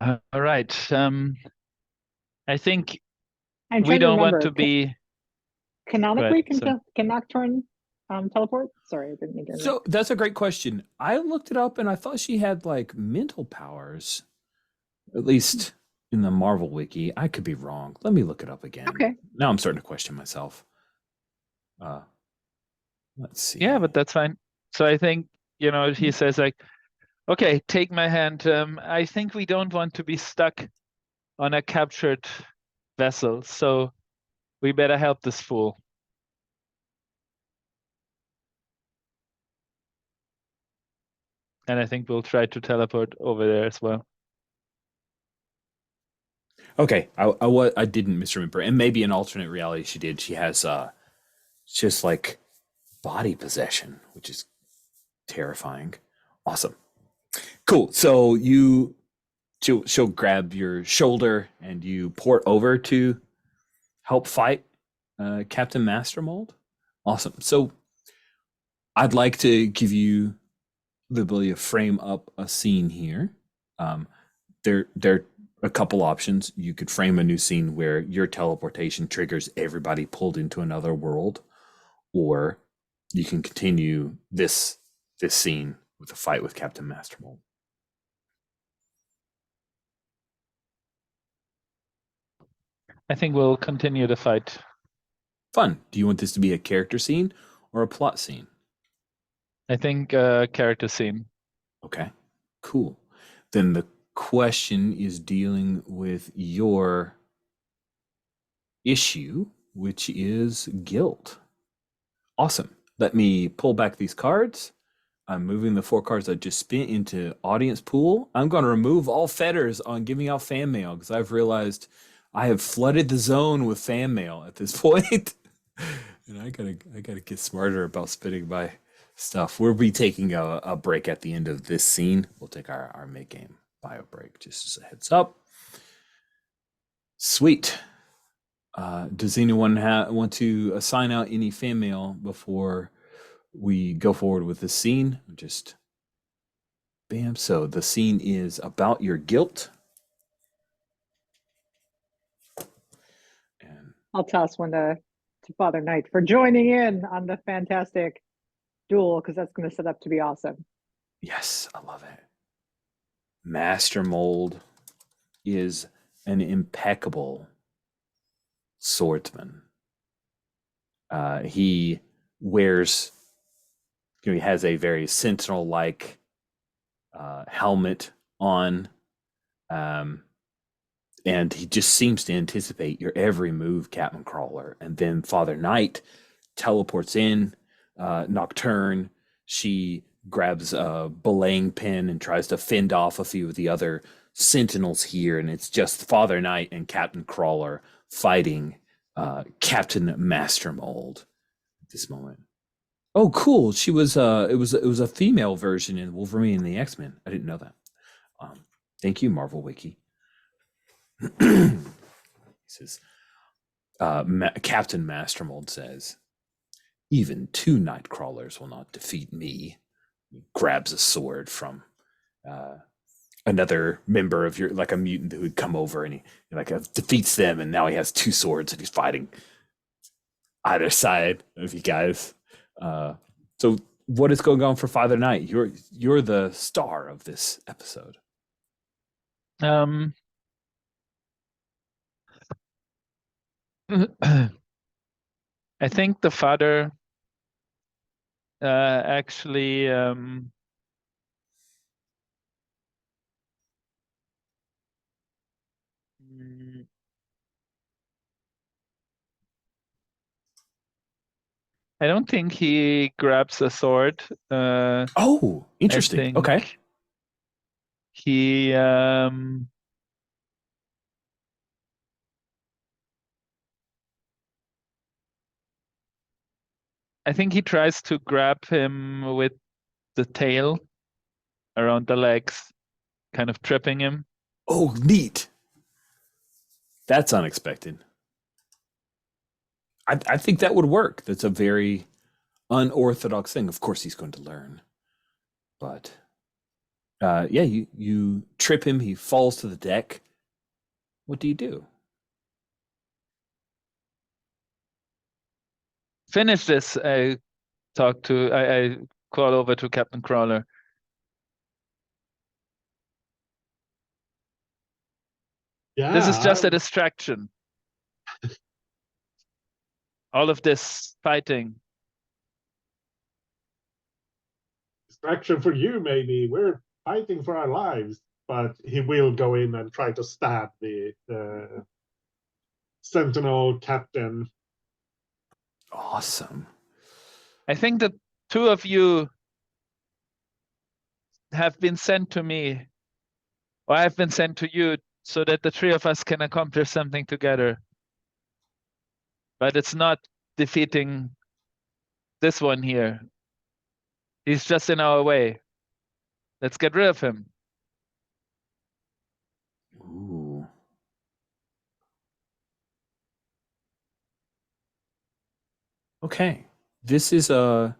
All right. I think I'm we trying to don't want remember. to be. Canonically, Sorry. can Nocturne teleport? Sorry, I didn't mean to. So that's a great question. I looked it up and I thought she had like mental powers, at least in the Marvel wiki. I could be wrong. Let me look it up again. Okay. Now I'm starting to question myself. Let's see. Yeah, but that's fine. So I think, he says like, okay, take my hand. I think we don't want to be stuck on a captured vessel, so we better help this fool. And I think we'll try to teleport over there as well. Okay, I didn't misremember, and maybe in alternate reality she did. She has just like body possession, which is terrifying. Awesome, cool. So she'll grab your shoulder and you port over to help fight Captain Master Mold. Awesome. So I'd like to give you the ability to frame up a scene here. There are a couple options. You could frame a new scene where your teleportation triggers everybody pulled into another world, or you can continue this scene with a fight with Captain Master Mold. I think we'll continue the fight. Fun. Do you want this to be a character scene or a plot scene? I think character scene. Okay, cool. Then the question is dealing with your issue, which is guilt. Awesome. Let me pull back these cards. I'm moving the 4 cards I just spent into audience pool. I'm going to remove all fetters on giving out fan mail because I've realized I have flooded the zone with fan mail at this point. And I gotta get smarter about spitting my stuff. We'll be taking a break at the end of this scene. We'll take our mid-game bio break, just as a heads up. Sweet. Does anyone want to assign out any fan mail before we go forward with the scene? Just bam. So the scene is about your guilt. And I'll toss one to Father Knight for joining in on the fantastic duel, because that's going to set up to be awesome. Yes, I love it. Master Mold is an impeccable swordsman. He wears, he has a very sentinel-like helmet on. and he just seems to anticipate your every move, Captain Crawler. And then Father Knight teleports in. Nocturne, she grabs a belaying pin and tries to fend off a few of the other sentinels here, and it's just Father Knight and Captain Crawler fighting Captain Master Mold at this moment. Oh, cool! She was it was a female version in Wolverine and the X-Men. I didn't know that. Thank you, Marvel Wiki. He says, Captain Master Mold says, "Even two Nightcrawlers will not defeat me." He grabs a sword from another member of your, like a mutant who would come over, and he like defeats them, and now he has two swords and he's fighting either side of you guys. So what is going on for Father Knight? You're the star of this episode. I think the father actually I don't think he grabs a sword. Oh, interesting. Okay. He I think he tries to grab him with the tail around the legs, kind of tripping him. Oh, neat. That's unexpected. I think that would work. That's a very unorthodox thing. Of course, he's going to learn. But yeah, you trip him. He falls to the deck. What do you do? Finish this. I call over to Captain Crawler. Yeah, This is just a distraction. All of this fighting. Distraction for you, maybe. We're fighting for our lives, but he will go in and try to stab the Sentinel captain. Awesome. I think the two of you have been sent to me, or I've been sent to you, so that the three of us can accomplish something together. But it's not defeating this one here. He's just in our way. Let's get rid of him. Ooh. Okay. This is a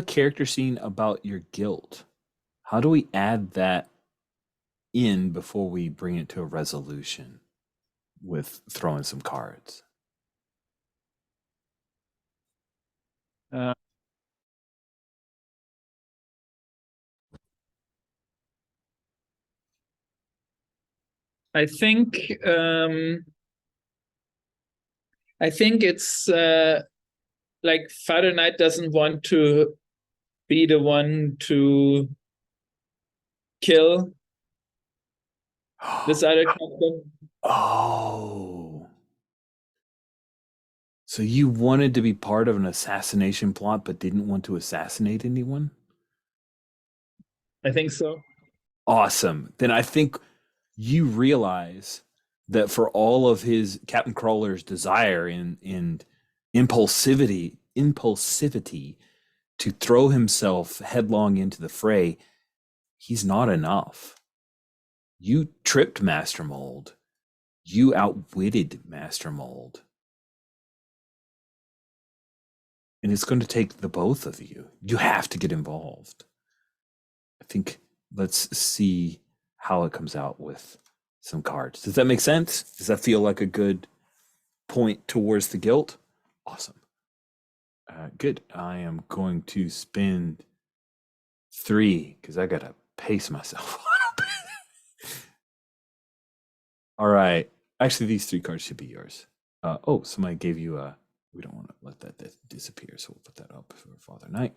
character scene about your guilt. How do we add that in before we bring it to a resolution with throwing some cards? I think it's like Father Knight doesn't want to be the one to kill this other captain. Oh. So you wanted to be part of an assassination plot but didn't want to assassinate anyone? I think so. Awesome. Then I think you realize that for all of his Captain Crawler's desire and impulsivity to throw himself headlong into the fray, he's not enough. You tripped Master Mold. You outwitted Master Mold. And it's going to take the both of you. You have to get involved. I think let's see how it comes out with some cards. Does that make sense? Does that feel like a good point towards the guilt? Awesome. Good. I am going to spend 3 because I got to pace myself a little bit. All right. Actually, these 3 cards should be yours. Oh, somebody gave you a... We don't want to let that disappear, so we'll put that up for Father Knight.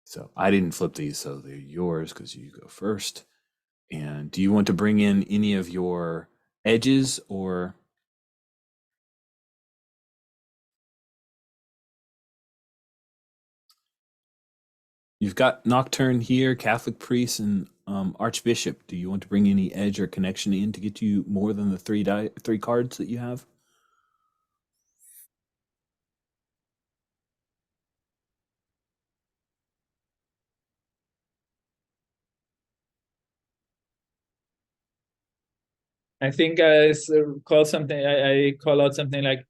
So I didn't flip these, so they're yours because you go first. And do you want to bring in any of your edges or? You've got Nocturne here, Catholic priest, and Archbishop. Do you want to bring any edge or connection in to get you more than the three cards that you have? I think I call something. I call out something like,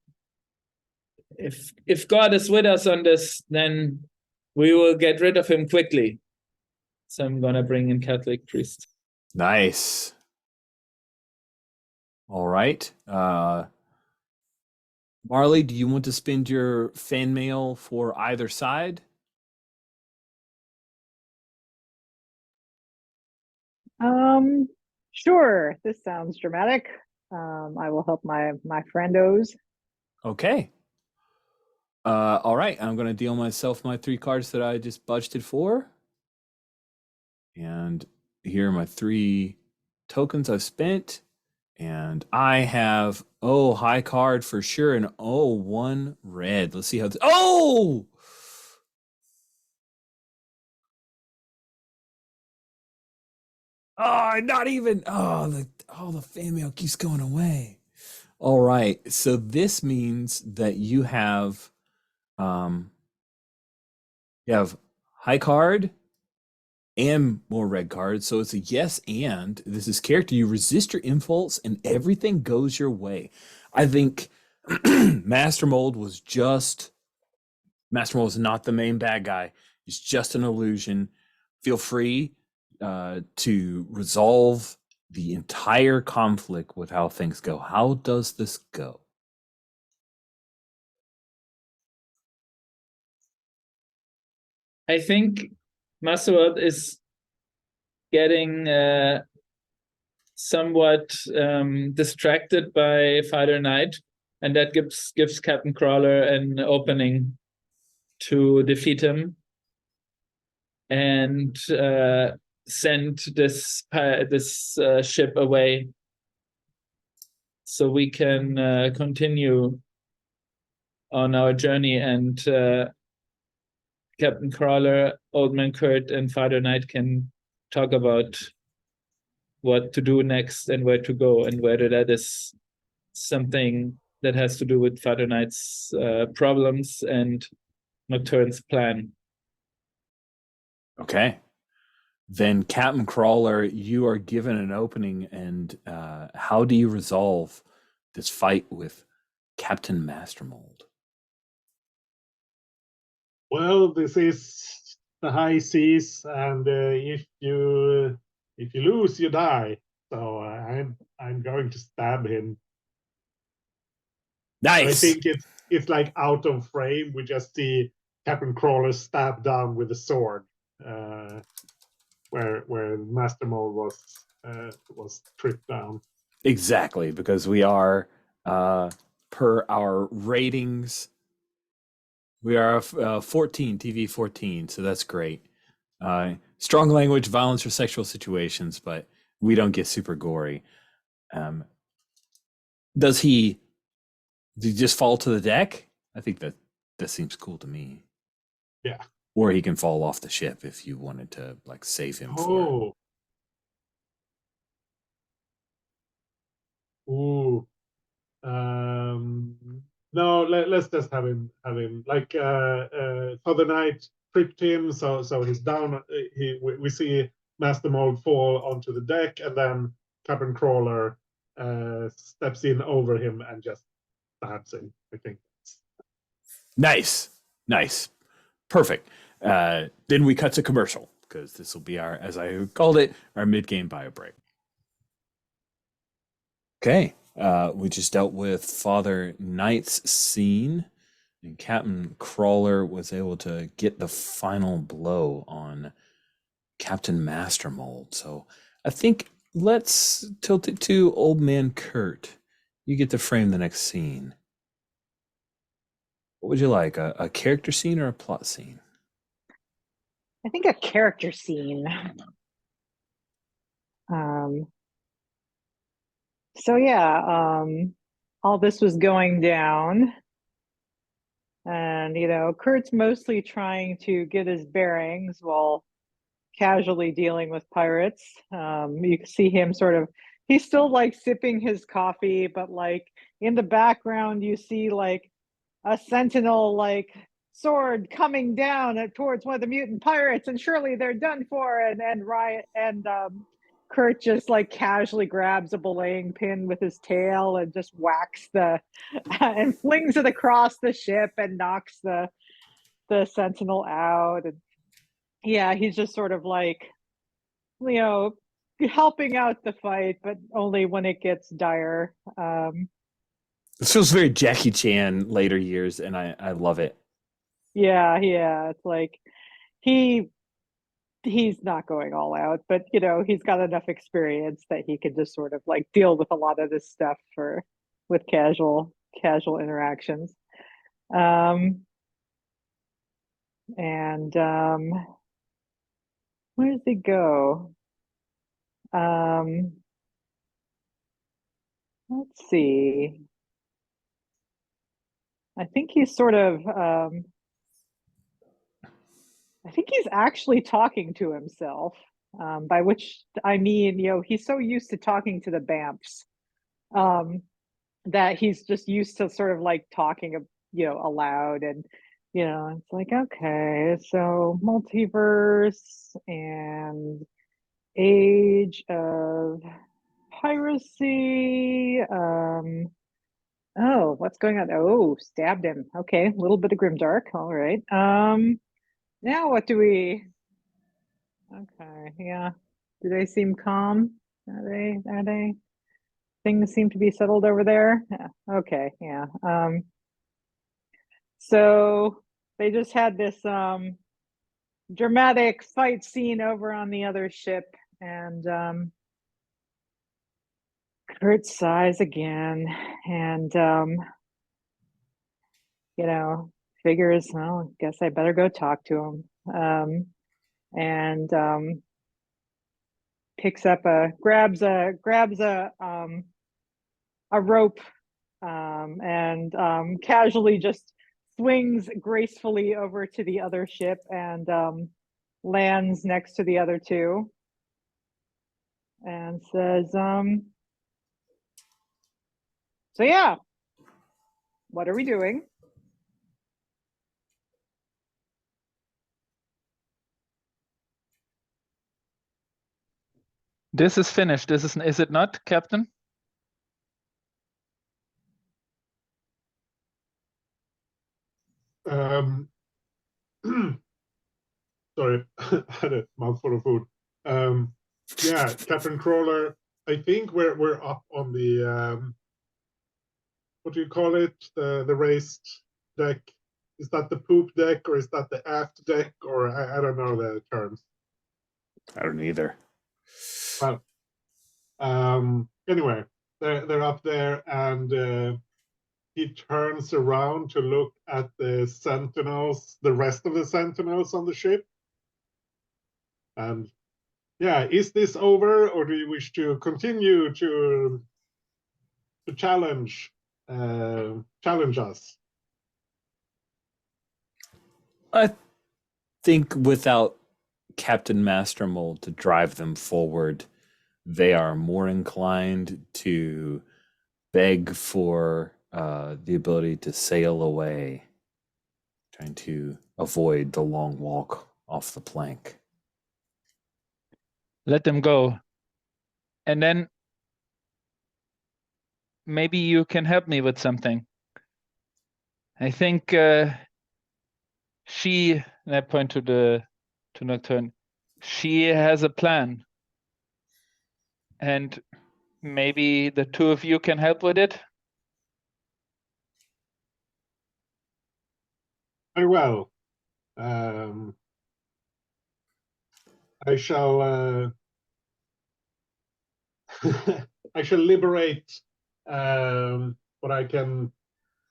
if God is with us on this, then we will get rid of him quickly. So I'm gonna bring in Catholic priest. Nice. All right. Marley, do you want to spend your fan mail for either side? Sure. This sounds dramatic. I will help my friendos. Okay. All right. I'm going to deal myself my 3 cards that I just budgeted for. And here are my 3 tokens I've spent. And I have, high card for sure. And 1 red. Let's see how this. Oh! Oh, not even. The fan mail keeps going away. All right. So this means that you have high card and more red cards. So it's a yes, and this is character. You resist your impulse and everything goes your way. I think Master Mold was not the main bad guy. It's just an illusion. Feel free to resolve the entire conflict with how things go. How does this go? I think Master is getting somewhat distracted by Father Knight, and that gives Captain Crawler an opening to defeat him and send this ship away, so we can continue on our journey, and Captain Crawler, Old Man Kurt, and Father Knight can talk about what to do next and where to go, and whether that is something that has to do with Father Knight's problems and Nocturne's plan. Okay. Then Captain Crawler, you are given an opening, and how do you resolve this fight with Captain Mastermold? Well, this is the high seas, and if you lose, you die. So I'm going to stab him. Nice. I think it's like out of frame. We just see Captain Crawler stab down with a sword, where Master Mold was tripped down. Exactly, because we are per our ratings, we are 14 TV 14, so that's great. Strong language, violence, or sexual situations, but we don't get super gory. Does he just fall to the deck? I think that seems cool to me. Yeah. Or he can fall off the ship if you wanted to like save him for. Ooh. No, let's just have him like Father Knight tripped him, so he's down. We see Master Mold fall onto the deck, and then Captain Crawler steps in over him and just stabs him. I think. Nice, perfect. Then we cut to commercial because this will be our, as I called it, our mid-game bio break. Okay. We just dealt with Father Knight's scene, and Captain Crawler was able to get the final blow on Captain Mastermold. So I think let's tilt it to Old Man Kurt. You get to frame the next scene. What would you like, a character scene or a plot scene? I think a character scene. So yeah, all this was going down, and Kurt's mostly trying to get his bearings while casually dealing with pirates. You can see him sort of, he's still like sipping his coffee, but like in the background you see like a sentinel like sword coming down towards one of the mutant pirates, and surely they're done for. And Riot and Kurt just like casually grabs a belaying pin with his tail and just whacks and flings it across the ship and knocks the sentinel out. And yeah, he's just sort of like, helping out the fight, but only when it gets dire. This feels very Jackie Chan later years, and I love it. Yeah, it's like he's not going all out, but he's got enough experience that he can just sort of like deal with a lot of this stuff with casual interactions. And where does he go? Let's see. I think he's sort of I think he's actually talking to himself, by which I mean, he's so used to talking to the Bamfs, that he's just used to sort of like talking, aloud. And, it's like, okay, so multiverse and age of piracy. Oh, what's going on? Oh, stabbed him. Okay, a little bit of grimdark. All right. Now what do we? Okay, yeah. Do they seem calm? Are they? Things seem to be settled over there. Yeah. Okay, yeah. So they just had this dramatic fight scene over on the other ship, and Kurt sighs again, and figures, well, guess I better go talk to him. And grabs a rope, and casually just swings gracefully over to the other ship and lands next to the other two and says, so yeah, what are we doing? This is finished. Is it not, Captain? Sorry, I had a mouthful of food. Yeah, Captain Crawler. I think we're up on the what do you call it? The raised deck. Is that the poop deck, or is that the aft deck, or I don't know the terms. I don't either. Well, anyway, they're up there, and he turns around to look at the sentinels, the rest of the sentinels on the ship, and yeah, is this over, or do you wish to continue to challenge us? I think without Captain Mastermold to drive them forward, they are more inclined to beg for the ability to sail away, trying to avoid the long walk off the plank. Let them go. And then maybe you can help me with something. I think she, and I point to Nocturne, she has a plan. And maybe the two of you can help with it? Very well. I shall I shall liberate what I can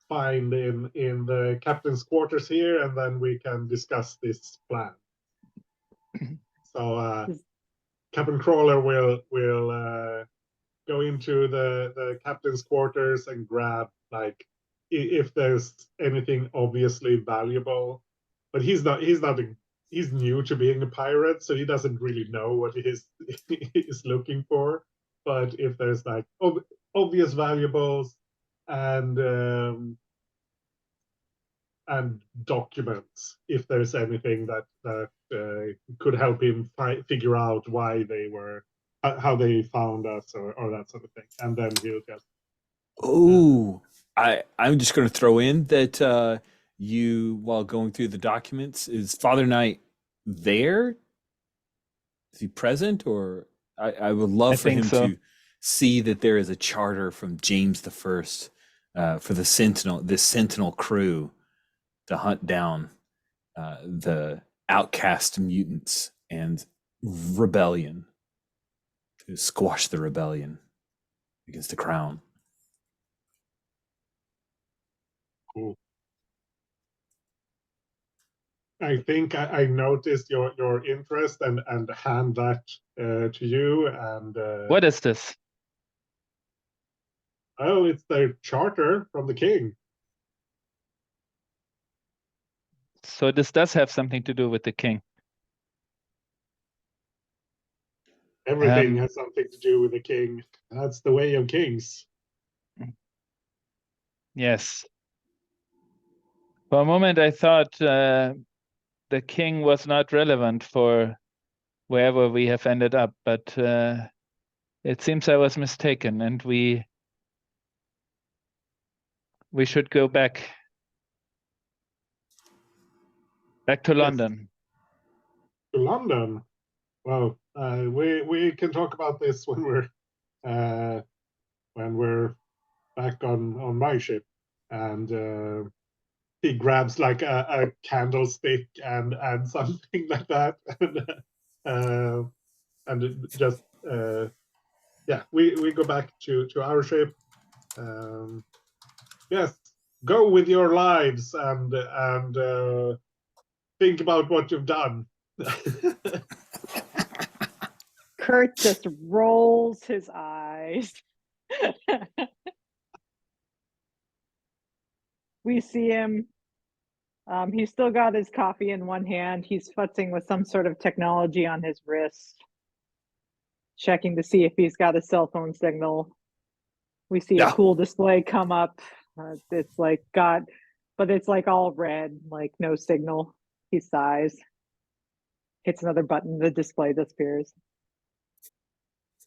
find in the captain's quarters here, and then we can discuss this plan. So Captain Crawler will into the captain's quarters and grab like if there's anything obviously valuable. But he's new to being a pirate, so he doesn't really know what he's looking for. But if there's like obvious valuables and documents, if there's anything that could help him figure out why they were how they found us or that sort of thing, and then he'll just Oh, I'm just going to throw in that you, while going through the documents, is Father Knight there? Is he present, or I would love I for think him so. to see that there is a charter from James the First for this Sentinel crew to hunt down the outcast mutants and rebellion, to squash the rebellion against the crown. cool. I think I noticed your interest and hand that to you. And What is this? oh, it's the charter from the king. So this does have something to do with the king. Everything has something to do with the king. That's the way of kings. Yes. For a moment, I thought the king was not relevant for wherever we have ended up, but it seems I was mistaken, and we should go back to London. To London. Well, we can talk about this when we're back on my ship, and he grabs like a candlestick and something like that, and it just yeah, we go back to our ship. Yes, go with your lives and think about what you've done. Kurt just rolls his eyes. We see him. He's still got his coffee in one hand. He's futzing with some sort of technology on his wrist, checking to see if he's got a cell phone signal. We see a cool display come up. It's like but it's like all red, like no signal. He sighs, hits another button, the display disappears.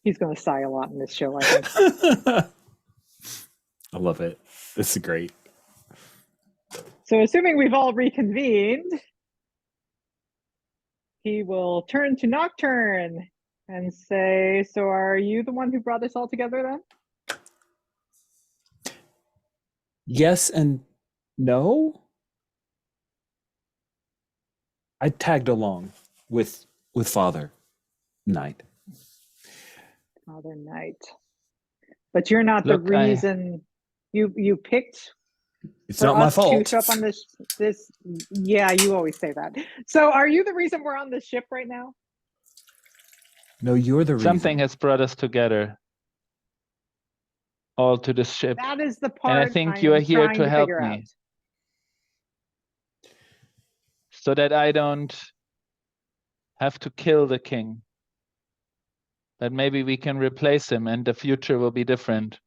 He's going to sigh a lot in this show, I think. I love it. This is great. So assuming we've all reconvened, he will turn to Nocturne and say, so are you the one who brought us all together then? Yes and no. I tagged along with Father Knight. Father Knight. But you're not the reason you picked. It's not my fault. To show up on this. Yeah, you always say that. So are you the reason we're on this ship right now? No, you're the reason. Something has brought us together, all to this ship. That is the part. And I think you are here to help me, out. so that I don't have to kill the king. But maybe we can replace him, and the future will be different.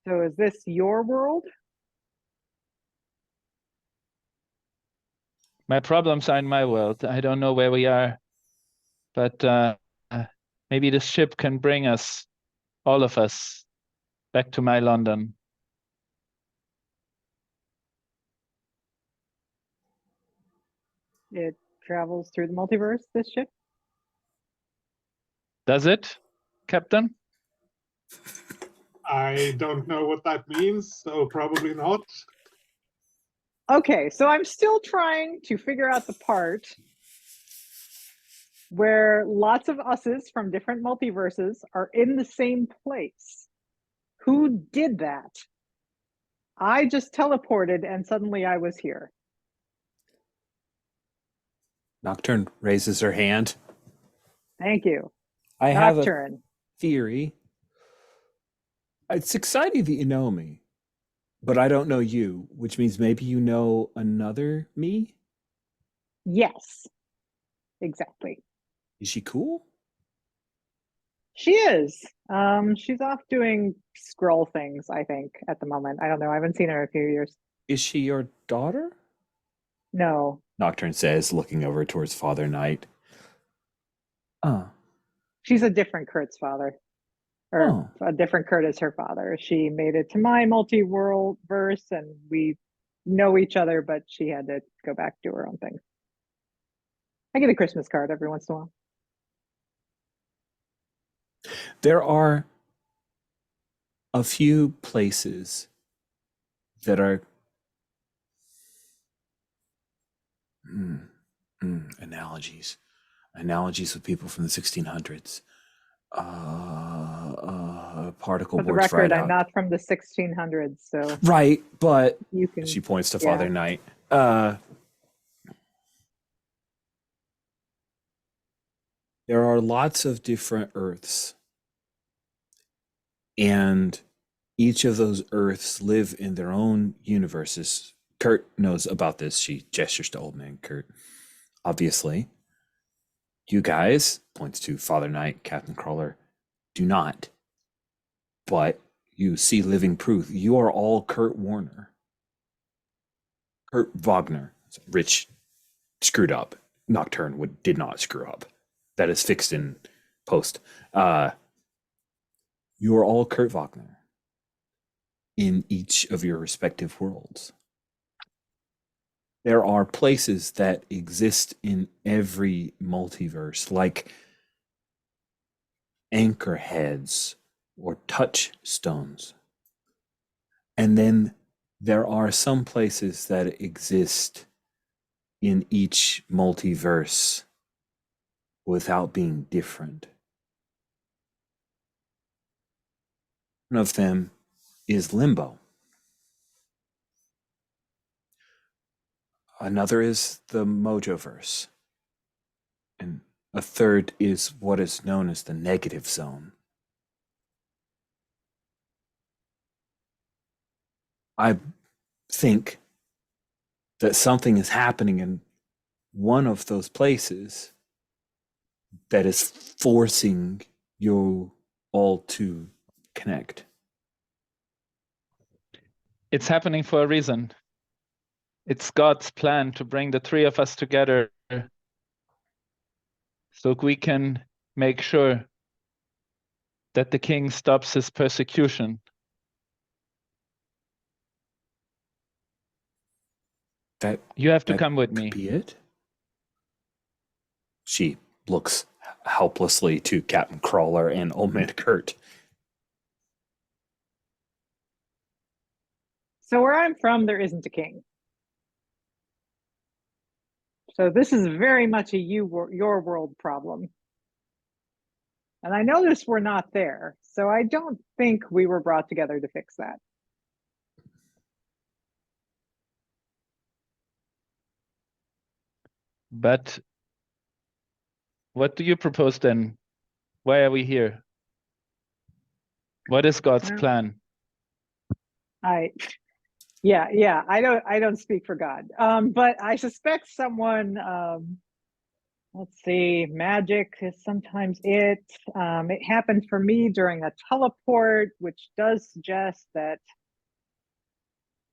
So is this your world? My problems are in my world. I don't know where we are, but maybe the ship can bring us, all of us, back to my London. It travels through the multiverse, this ship? Does it, Captain? I don't know what that means, so probably not. Okay, so I'm still trying to figure out the part where lots of us's from different multiverses are in the same place. Who did that? I just teleported and suddenly I was here. Nocturne raises her hand. Thank you. I have a Nocturne. theory. It's exciting that you know me, but I don't know you, which means maybe you know another me. Yes, exactly. Is she cool? She is. She's off doing scroll things, I think, at the moment. I don't know. I haven't seen her in a few years. Is she your daughter? No, Nocturne says, looking over towards Father Knight. Oh, she's a different Kurt's father. Or oh. a different Kurt is her father. She made it to my multi-world verse and we know each other, but she had to go back to her own thing. I get a Christmas card every once in a while. There are a few places that are analogies with people from the 1600s. Particle For the boards record, right I'm out. not from the 1600s, so Right, but you can. she points to yeah. Father Knight. There are lots of different Earths, and each of those Earths live in their own universes. Kurt knows about this. She gestures to old man Kurt. Obviously, you guys, points to Father Knight, Captain Crawler, do not. But you see living proof. You are all Kurt Warner. Kurt Wagner. Rich screwed up. Nocturne did not screw up. That is fixed in post. You are all Kurt Wagner in each of your respective worlds. There are places that exist in every multiverse, like anchor heads or touchstones. And then there are some places that exist in each multiverse without being different. One of them is Limbo. Another is the Mojoverse. And a third is what is known as the negative zone. I think that something is happening in one of those places that is forcing you all to connect. It's happening for a reason. It's God's plan to bring the three of us together so we can make sure that the king stops his persecution. You have to come with me. Be it? She looks helplessly to Captain Crawler and Old Man Kurt. So where I'm from, there isn't a king. So this is very much a your world problem. And I noticed we're not there. So I don't think we were brought together to fix that. But what do you propose then? Why are we here? What is God's plan? Yeah, I don't speak for God. But I suspect someone let's see, magic is sometimes it. It happened for me during a teleport, which does suggest that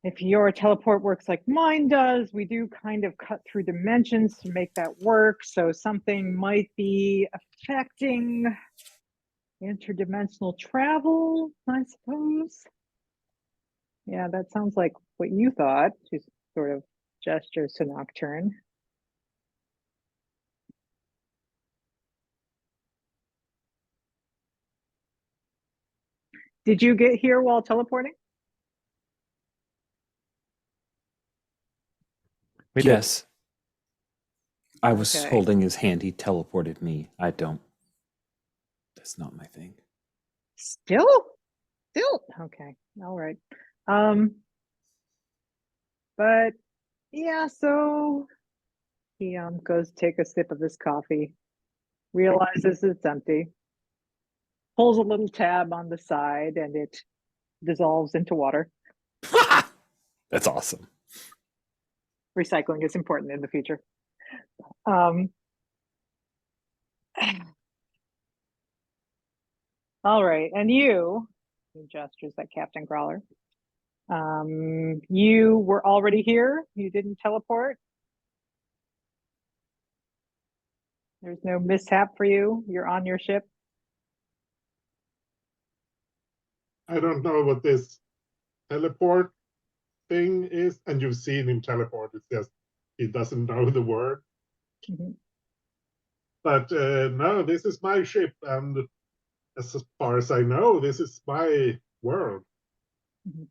if your teleport works like mine does, we do kind of cut through dimensions to make that work. So something might be affecting interdimensional travel, I suppose. Yeah, that sounds like what you thought. She sort of gestures to Nocturne. Did you get here while teleporting? Yes. I was Okay. holding his hand. He teleported me. I don't. That's not my thing. Still? Okay. All right. But yeah, so he goes take a sip of his coffee. realizes it's empty, pulls a little tab on the side, and it dissolves into water. That's awesome. Recycling is important in the future. All right, and you, he gestures at Captain Crawler. You were already here. You didn't teleport. There's no mishap for you. You're on your ship. I don't know what this teleport thing is, and you've seen him teleport. It's just he doesn't know the word. Mhm. But no, this is my ship, and as far as I know, this is my world. Mhm.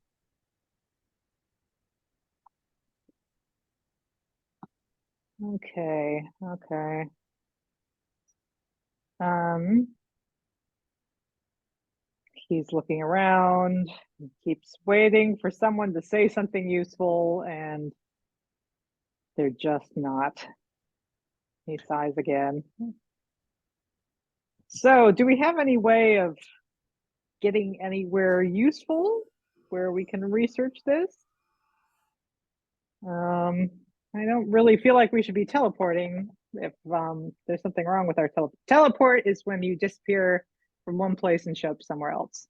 Okay, okay. He's looking around, he keeps waiting for someone to say something useful, and they're just not. He sighs again. So, do we have any way of getting anywhere useful where we can research this? I don't really feel like we should be teleporting if there's something wrong with our teleport is when you disappear from one place and show up somewhere else.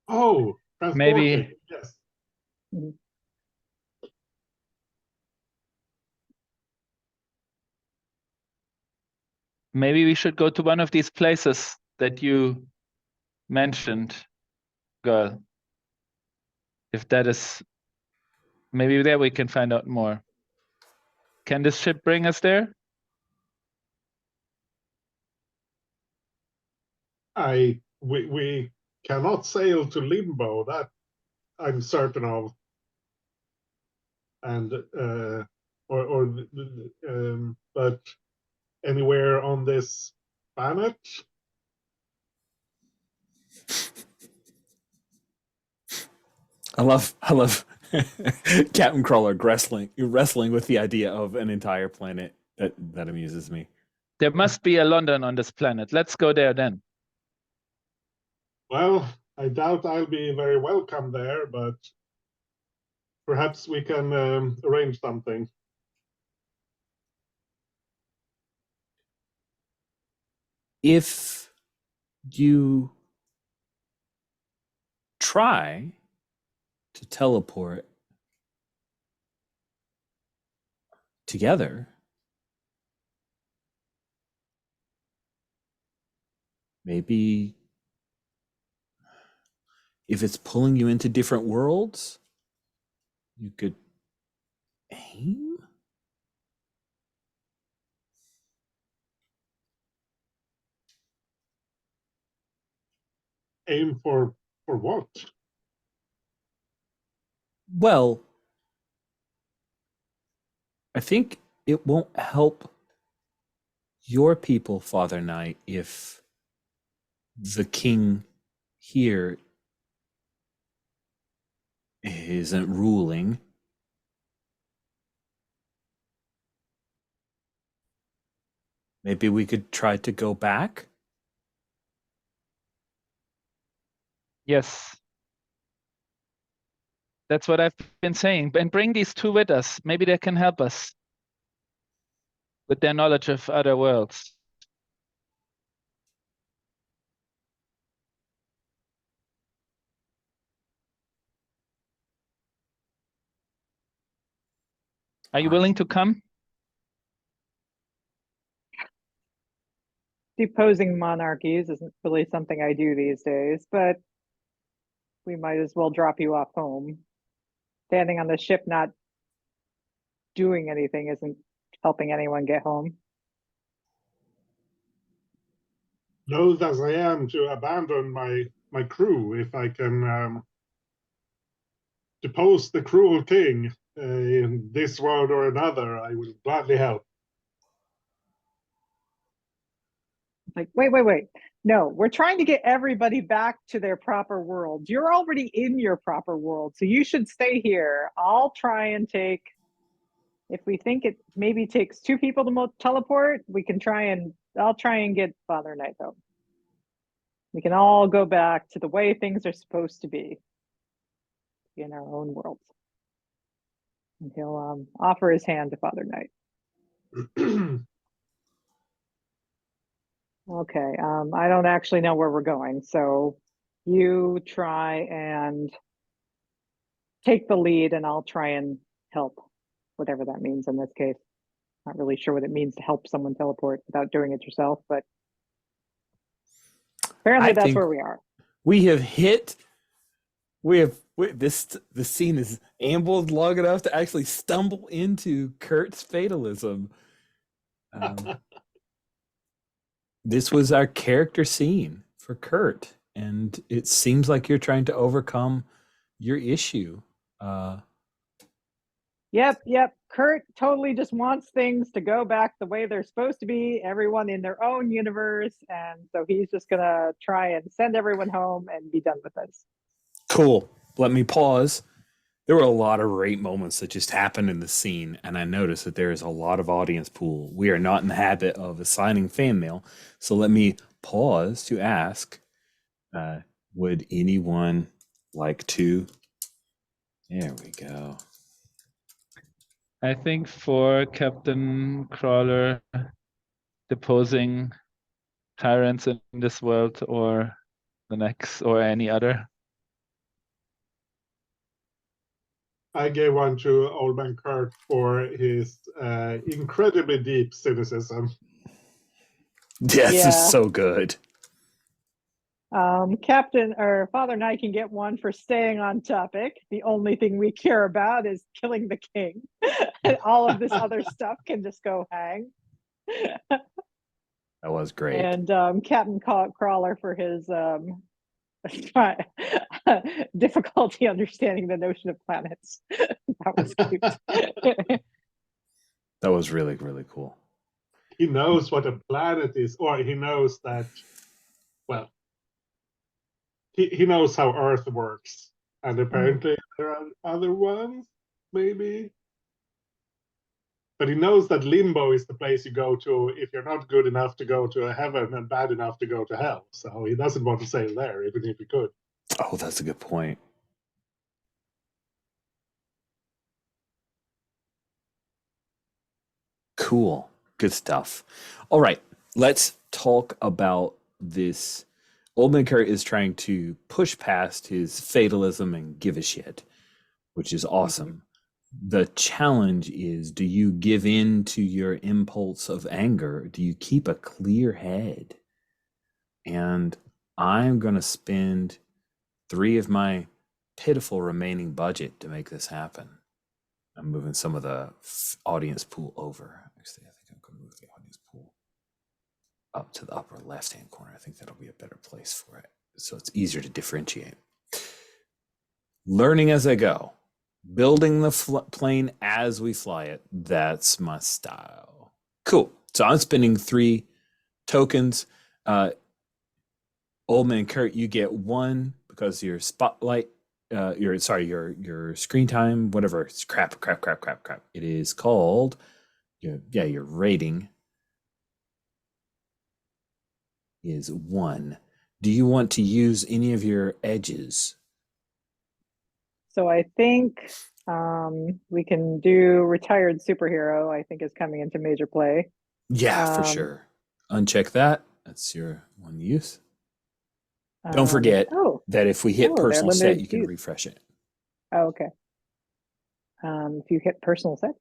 Oh, transporting. Maybe- Yes. Mhm. Maybe we should go to one of these places that you mentioned, girl. If that is, maybe there we can find out more. Can this ship bring us there? We cannot sail to Limbo. That I'm certain of. And but anywhere on this planet, I love Captain Crawler wrestling with the idea of an entire planet. That amuses me. There must be a London on this planet. Let's go there then. well, I doubt I'll be very welcome there, but perhaps we can arrange something. If you try to teleport together, maybe if it's pulling you into different worlds, you could aim. Aim for what? Well, I think it won't help your people, Father Knight, if the king here isn't ruling. Maybe we could try to go back. Yes. That's what I've been saying. And bring these two with us. Maybe they can help us with their knowledge of other worlds. Are you willing to come? Deposing monarchies isn't really something I do these days, but we might as well drop you off home. Standing on the ship not doing anything isn't helping anyone get home. Loath as I am to abandon my crew, if I can depose the cruel king in this world or another, I will gladly help. Like, wait. No, we're trying to get everybody back to their proper world. You're already in your proper world, so you should stay here. I'll try and take if we think it maybe takes 2 people to teleport, we can I'll try and get Father Knight home. We can all go back to the way things are supposed to be in our own worlds. And he'll offer his hand to Father Knight. Okay, I don't actually know where we're going, so you try and take the lead, and I'll try and help, whatever that means in this case. Not really sure what it means to help someone teleport without doing it yourself, but apparently that's where we are. We have hit. The scene is ambled long enough to actually stumble into Kurt's fatalism. This was our character scene for Kurt, and it seems like you're trying to overcome your issue. Yep. Kurt totally just wants things to go back the way they're supposed to be, everyone in their own universe, and so he's just gonna try and send everyone home and be done with this. Cool. Let me pause. There were a lot of great moments that just happened in the scene, and I noticed that there is a lot of audience pool. We are not in the habit of assigning fan mail, so let me pause to ask, would anyone like to? There we go. I think for Captain Crawler, deposing tyrants in this world or the next or any other. I gave one to Old Man Kurt for his incredibly deep cynicism. This is so good. Captain or Father Knight can get one for staying on topic. The only thing we care about is killing the king. And all of this other stuff can just go hang. That was great. And Captain Crawler for his difficulty understanding the notion of planets. That was cute. That was really, really cool. He knows what a planet is, or he knows that, well, he knows how Earth works. And apparently there are other ones, maybe. But he knows that limbo is the place you go to if you're not good enough to go to heaven and bad enough to go to hell. So he doesn't want to sail there, even if he could. Oh, that's a good point. Cool. Good stuff. All right. Let's talk about this. Old Man Kurt is trying to push past his fatalism and give a shit, which is awesome. The challenge is, do you give in to your impulse of anger? Do you keep a clear head? And I'm going to spend 3 of my pitiful remaining budget to make this happen. I'm moving some of the audience pool over. Actually, I think I'm going to move the audience pool up to the upper left-hand corner. I think that'll be a better place for it, so it's easier to differentiate. Learning as I go. Building the plane as we fly it. That's my style. Cool. So I'm spending 3 tokens. Old Man Kurt, you get 1 because your spotlight, your screen time, whatever. It's crap. It is called, your rating is 1. Do you want to use any of your edges? So I think we can do retired superhero, I think is coming into major play. Yeah, for sure. Uncheck that. That's your 1 use. Don't forget that if we hit personal set, you can refresh it. Oh, okay. If you hit personal set?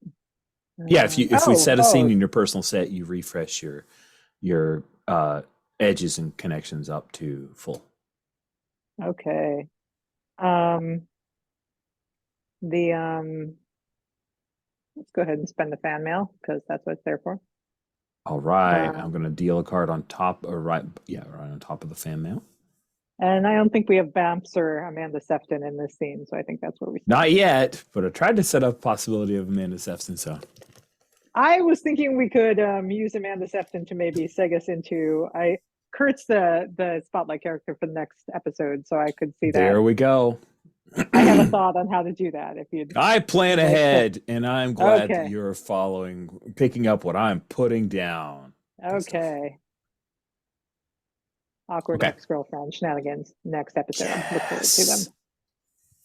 Yeah, if we set a scene in your personal set, you refresh your edges and connections up to full. Okay. Let's go ahead and spend the fan mail because that's what it's there for. All right, I'm going to deal a card on top, or right on top of the fan mail. And I don't think we have Bamps or Amanda Sefton in this scene, so I think that's where we start. Not yet, but I tried to set up possibility of Amanda Sefton. So I was thinking we could use Amanda Sefton to maybe seg us into. Kurt's the spotlight character for the next episode, so I could see that. There we go. I have a thought on how to do that. If you'd I plan like to- ahead, and I'm glad that Okay. you're picking up what I'm putting down. Good stuff. Okay. Awkward Okay. ex-girlfriend shenanigans next episode. Look forward to them.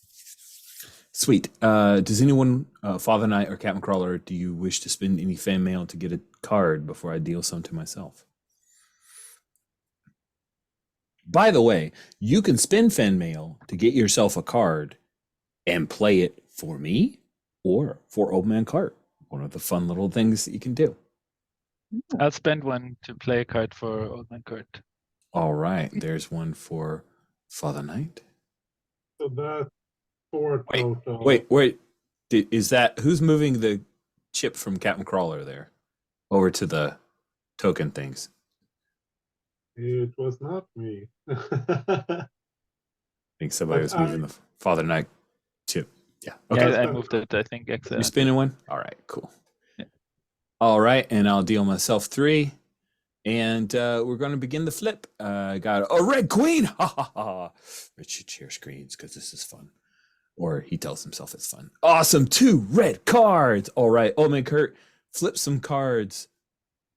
Yes. Sweet. Does anyone, Father Knight or Captain Crawler, do you wish to spend any fan mail to get a card before I deal some to myself? By the way, you can spend fan mail to get yourself a card and play it for me or for Old Man Cart. One of the fun little things that you can do. I'll spend one to play a card for Old Man Kurt. All right. There's one for Father Knight. So that's 4 Wait, total. Wait. Is that who's moving the chip from Captain Crawler there over to the token things? It was not me. I think somebody was moving the Father Knight chip. Yeah. Okay, Okay. I moved it, I think, You accidentally. spinning one? All right, cool. Yeah. All right, and I'll deal myself 3. And we're going to begin the flip. I got a red queen. Ha ha ha. Richard share screens because this is fun. Or he tells himself it's fun. Awesome. 2 red cards. All right. Oh, man, Kurt, flip some cards.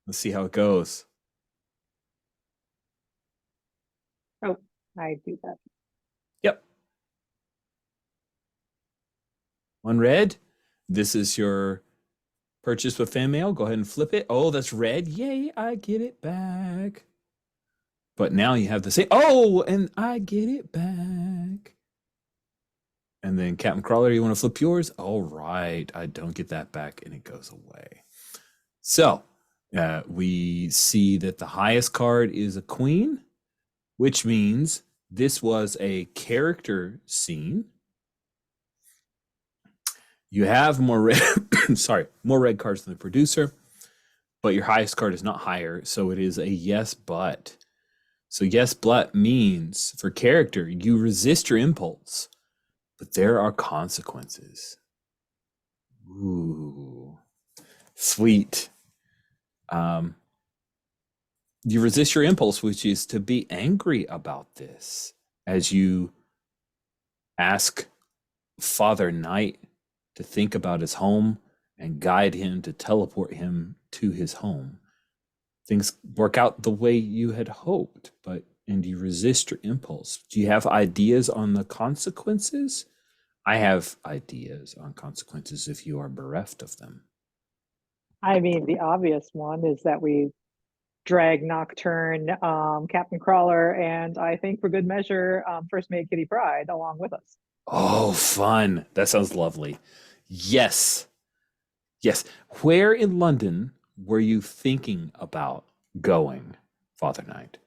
Let's see how it goes. I do that. Yep. 1 red. This is your purchase with fan mail. Go ahead and flip it. Oh, that's red. Yay, I get it back. But now you have the same. Oh, and I get it back. And then Captain Crawler, you want to flip yours? All right. I don't get that back, and it goes away. So we see that the highest card is a queen, which means this was a character scene. You have more red, more red cards than the producer, but your highest card is not higher, so it is a yes, but. So yes, but means for character, you resist your impulse, but there are consequences. Ooh, sweet. You resist your impulse, which is to be angry about this, as you ask Father Knight to think about his home and guide him to teleport him to his home. Things work out the way you had hoped, and you resist your impulse. Do you have ideas on the consequences? I have ideas on consequences if you are bereft of them. I mean, the obvious one is that we drag Nocturne, Captain Crawler, and I think for good measure, First Mate Kitty Pryde along with us. Oh, fun. That sounds lovely. Yes. Yes. Where in London were you thinking about going, Father Knight?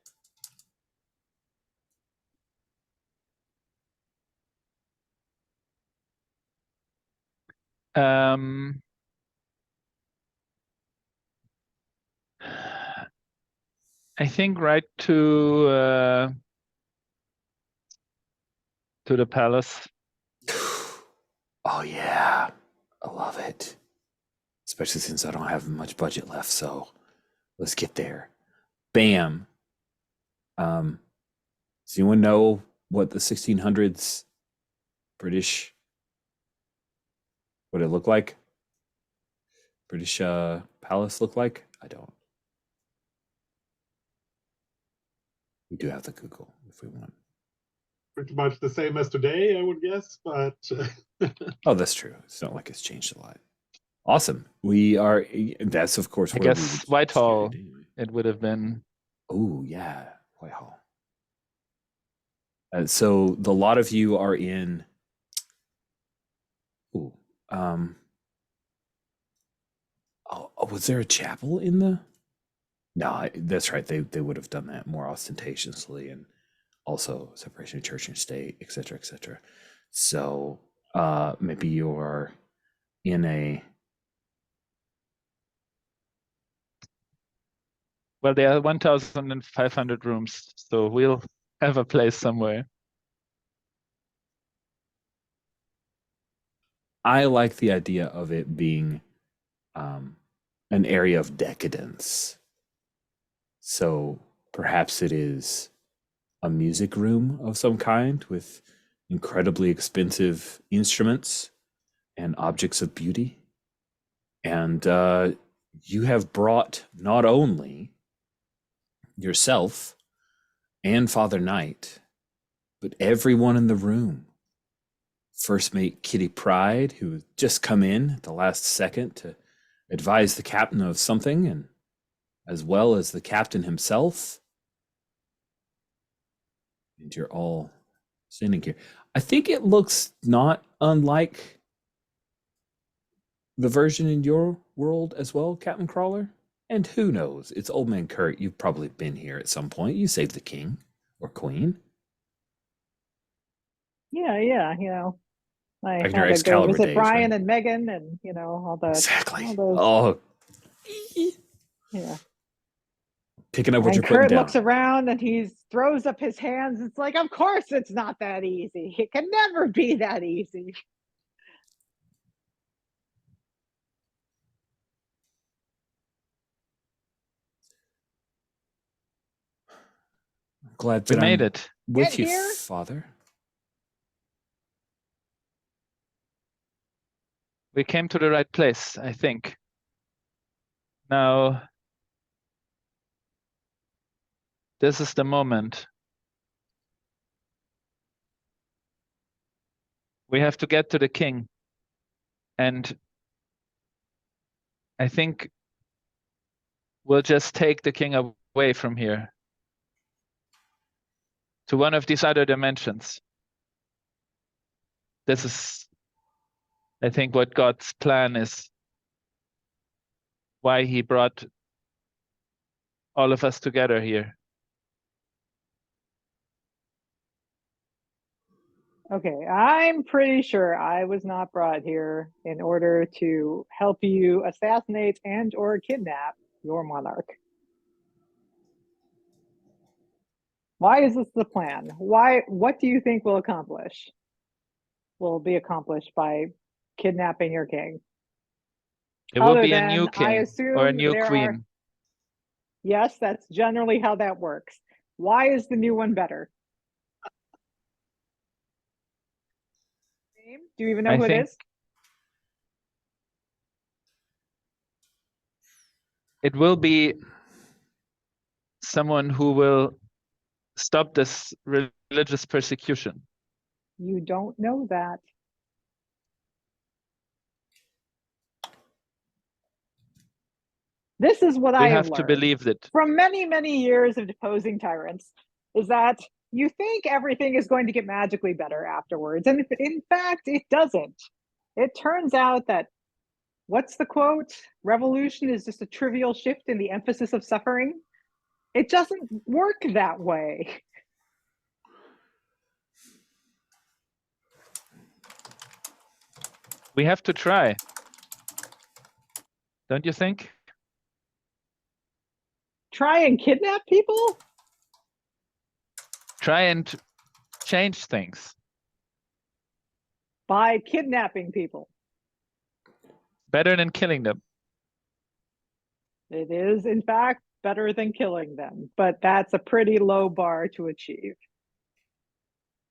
I think right to the palace. Oh, yeah. I love it. Especially since I don't have much budget left, so let's get there. Bam. Does anyone know what the 1600s British, what it looked like? British palace looked like? I don't. We do have to Google if we want. Pretty much the same as today, I would guess, but Oh, that's true. It's not like it's changed a lot. Awesome. We are, that's of course I where we guess would Whitehall. stay anyway. It would have been. Oh, yeah, Whitehall. So the lot of you are in. Ooh, was there a chapel in the? No, that's right. They would have done that more ostentatiously, and also separation of church and state, et cetera, et cetera. So maybe you're in a. Well, there are 1,500 rooms, so we'll have a place somewhere. I like the idea of it being an area of decadence. So perhaps it is a music room of some kind with incredibly expensive instruments and objects of beauty. And you have brought not only yourself and Father Knight, but everyone in the room. First mate Kitty Pride, who had just come in at the last second to advise the captain of something, and as well as the captain himself. And you're all standing here. I think it looks not unlike the version in your world as well, Captain Crawler. And who knows? It's Old Man Kurt. You've probably been here at some point. You saved the king or queen. Yeah, you know, I Back in had your to go Excalibur visit days, Brian right? and Megan, and you know all the Exactly. all those, Oh, yeah. picking up what And you're putting Kurt down. looks around and he throws up his hands. It's like, of course, it's not that easy. It can never be that easy. Glad We that made I'm it. with Get you, here. Father. We came to the right place, I think. Now, this is the moment. We have to get to the king. And I think we'll just take the king away from here to one of these other dimensions. This is, I think, what God's plan is, why he brought all of us together here. Okay, I'm pretty sure I was not brought here in order to help you assassinate and or kidnap your monarch. Why is this the plan? What do you think will be accomplished by kidnapping your king? It will Other be a new than I king or a assume new there queen. are, yes, that's generally how that works. Why is the new one better? Do you even know I who think it is? it will be someone who will stop this religious persecution. You don't know that. This is what We I have have to learned believe that. from many, many years of deposing tyrants, is that you think everything is going to get magically better afterwards. And in fact, it doesn't. It turns out that, what's the quote? Revolution is just a trivial shift in the emphasis of suffering. It doesn't work that way. We have to try. Don't you think? Try and kidnap people? Try and change things. By kidnapping people. Better than killing them. It is, in fact, better than killing them, but that's a pretty low bar to achieve.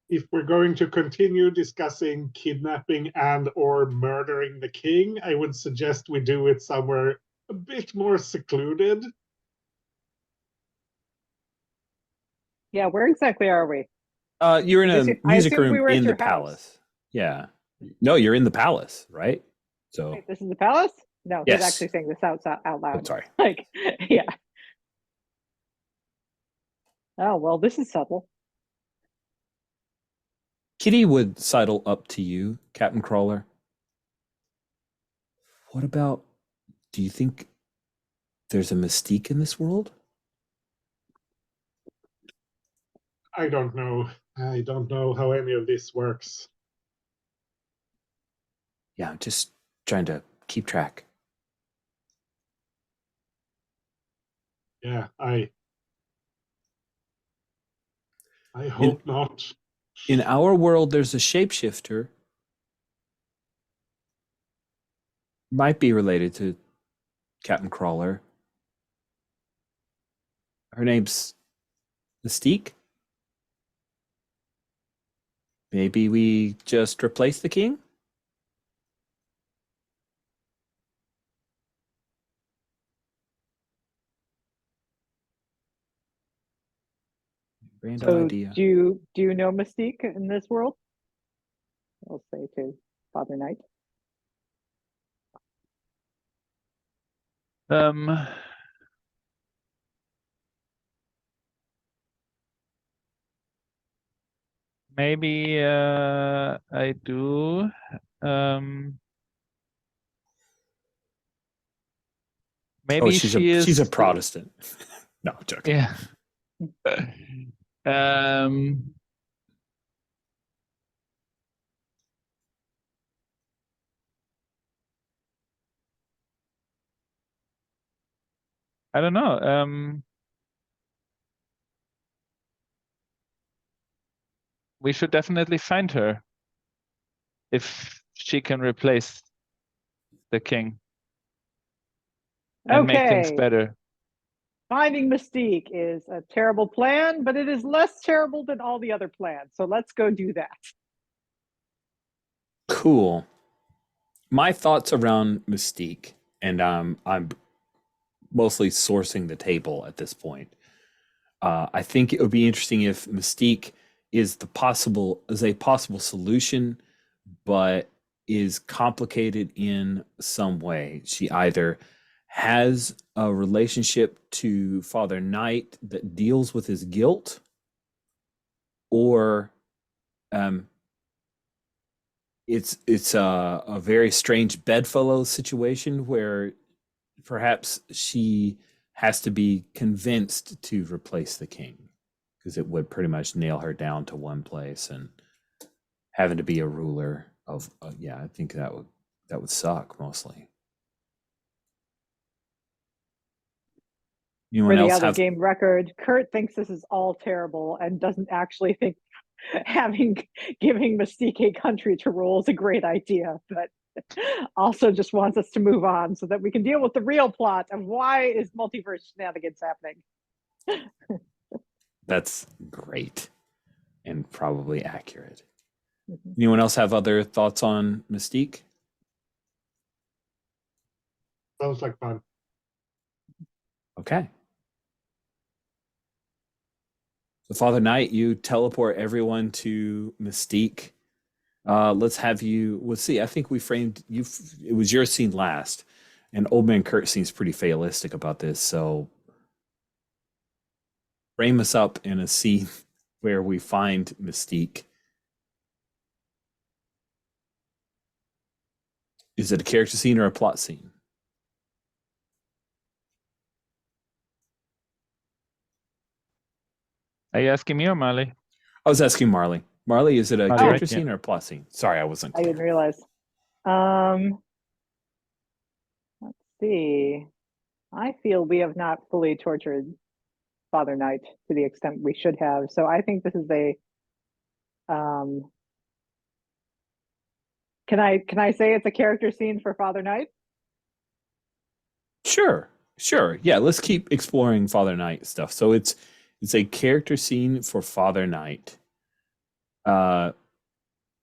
If we're going to continue discussing kidnapping and or murdering the king, I would suggest we do it somewhere a bit more secluded. Yeah, where exactly are we? You're in a I music assumed we room were at in the your house. palace. Yeah. No, you're in the palace, right? So, Wait, this is the palace? No, Yes. he's actually saying this out oh, loud. sorry. Like, yeah. Oh, well, this is subtle. Kitty would sidle up to you, Captain Crawler. What about, do you think there's a mystique in this world? I don't know. I don't know how any of this works. Yeah, I'm just trying to keep track. Yeah, I hope not. In our world, there's a shapeshifter. Might be related to Captain Crawler. Her name's Mystique. Maybe we just replace the king? Random So idea. do you know Mystique in this world? I'll say to Father Knight. Maybe I do. Maybe she's she is. she's a Protestant. No, I'm joking. Yeah. um. I don't know. We should definitely find her if she can replace the king and make things Okay. better. Finding Mystique is a terrible plan, but it is less terrible than all the other plans. So let's go do that. Cool. My thoughts around Mystique, and I'm mostly sourcing the table at this point. I think it would be interesting if Mystique is a possible solution, but is complicated in some way. She either has a relationship to Father Knight that deals with his guilt, or it's a very strange bedfellow situation where perhaps she has to be convinced to replace the king, because it would pretty much nail her down to one place, and having to be a ruler of I think that would suck mostly. For Anyone the else other have game record, Kurt thinks this is all terrible and doesn't actually think giving Mystique a country to rule is a great idea, but also just wants us to move on so that we can deal with the real plot of why is multiverse shenanigans happening. That's great and probably accurate. Anyone else have other thoughts on Mystique? Sounds like fun. Okay. So Father Knight, you teleport everyone to Mystique. Let's see. I think we framed you. It was your scene last, and Old Man Kurt seems pretty fatalistic about this. So frame us up in a scene where we find Mystique. Is it a character scene or a plot scene? Are you asking me or Marley? I was asking Marley. Marley, is it a Marley, character right? scene or a plot scene? Sorry, I wasn't I clear. didn't realize. Let's see. I feel we have not fully tortured Father Knight to the extent we should have. So I think this is a can I say it's a character scene for Father Knight? Sure. Yeah, let's keep exploring Father Knight stuff. So it's a character scene for Father Knight.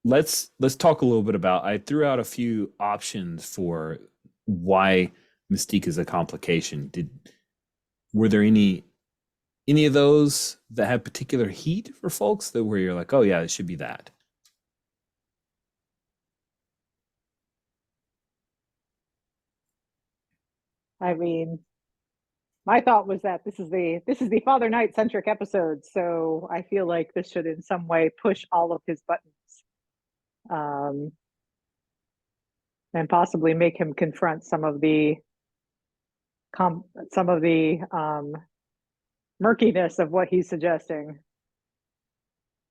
Let's talk a little bit about. I threw out a few options for why Mystique is a complication. Were there any of those that had particular heat for folks that where you're like, oh yeah, it should be that? I mean, my thought was that this is the Father Knight centric episode, so I feel like this should in some way push all of his buttons, and possibly make him confront some of the murkiness of what he's suggesting.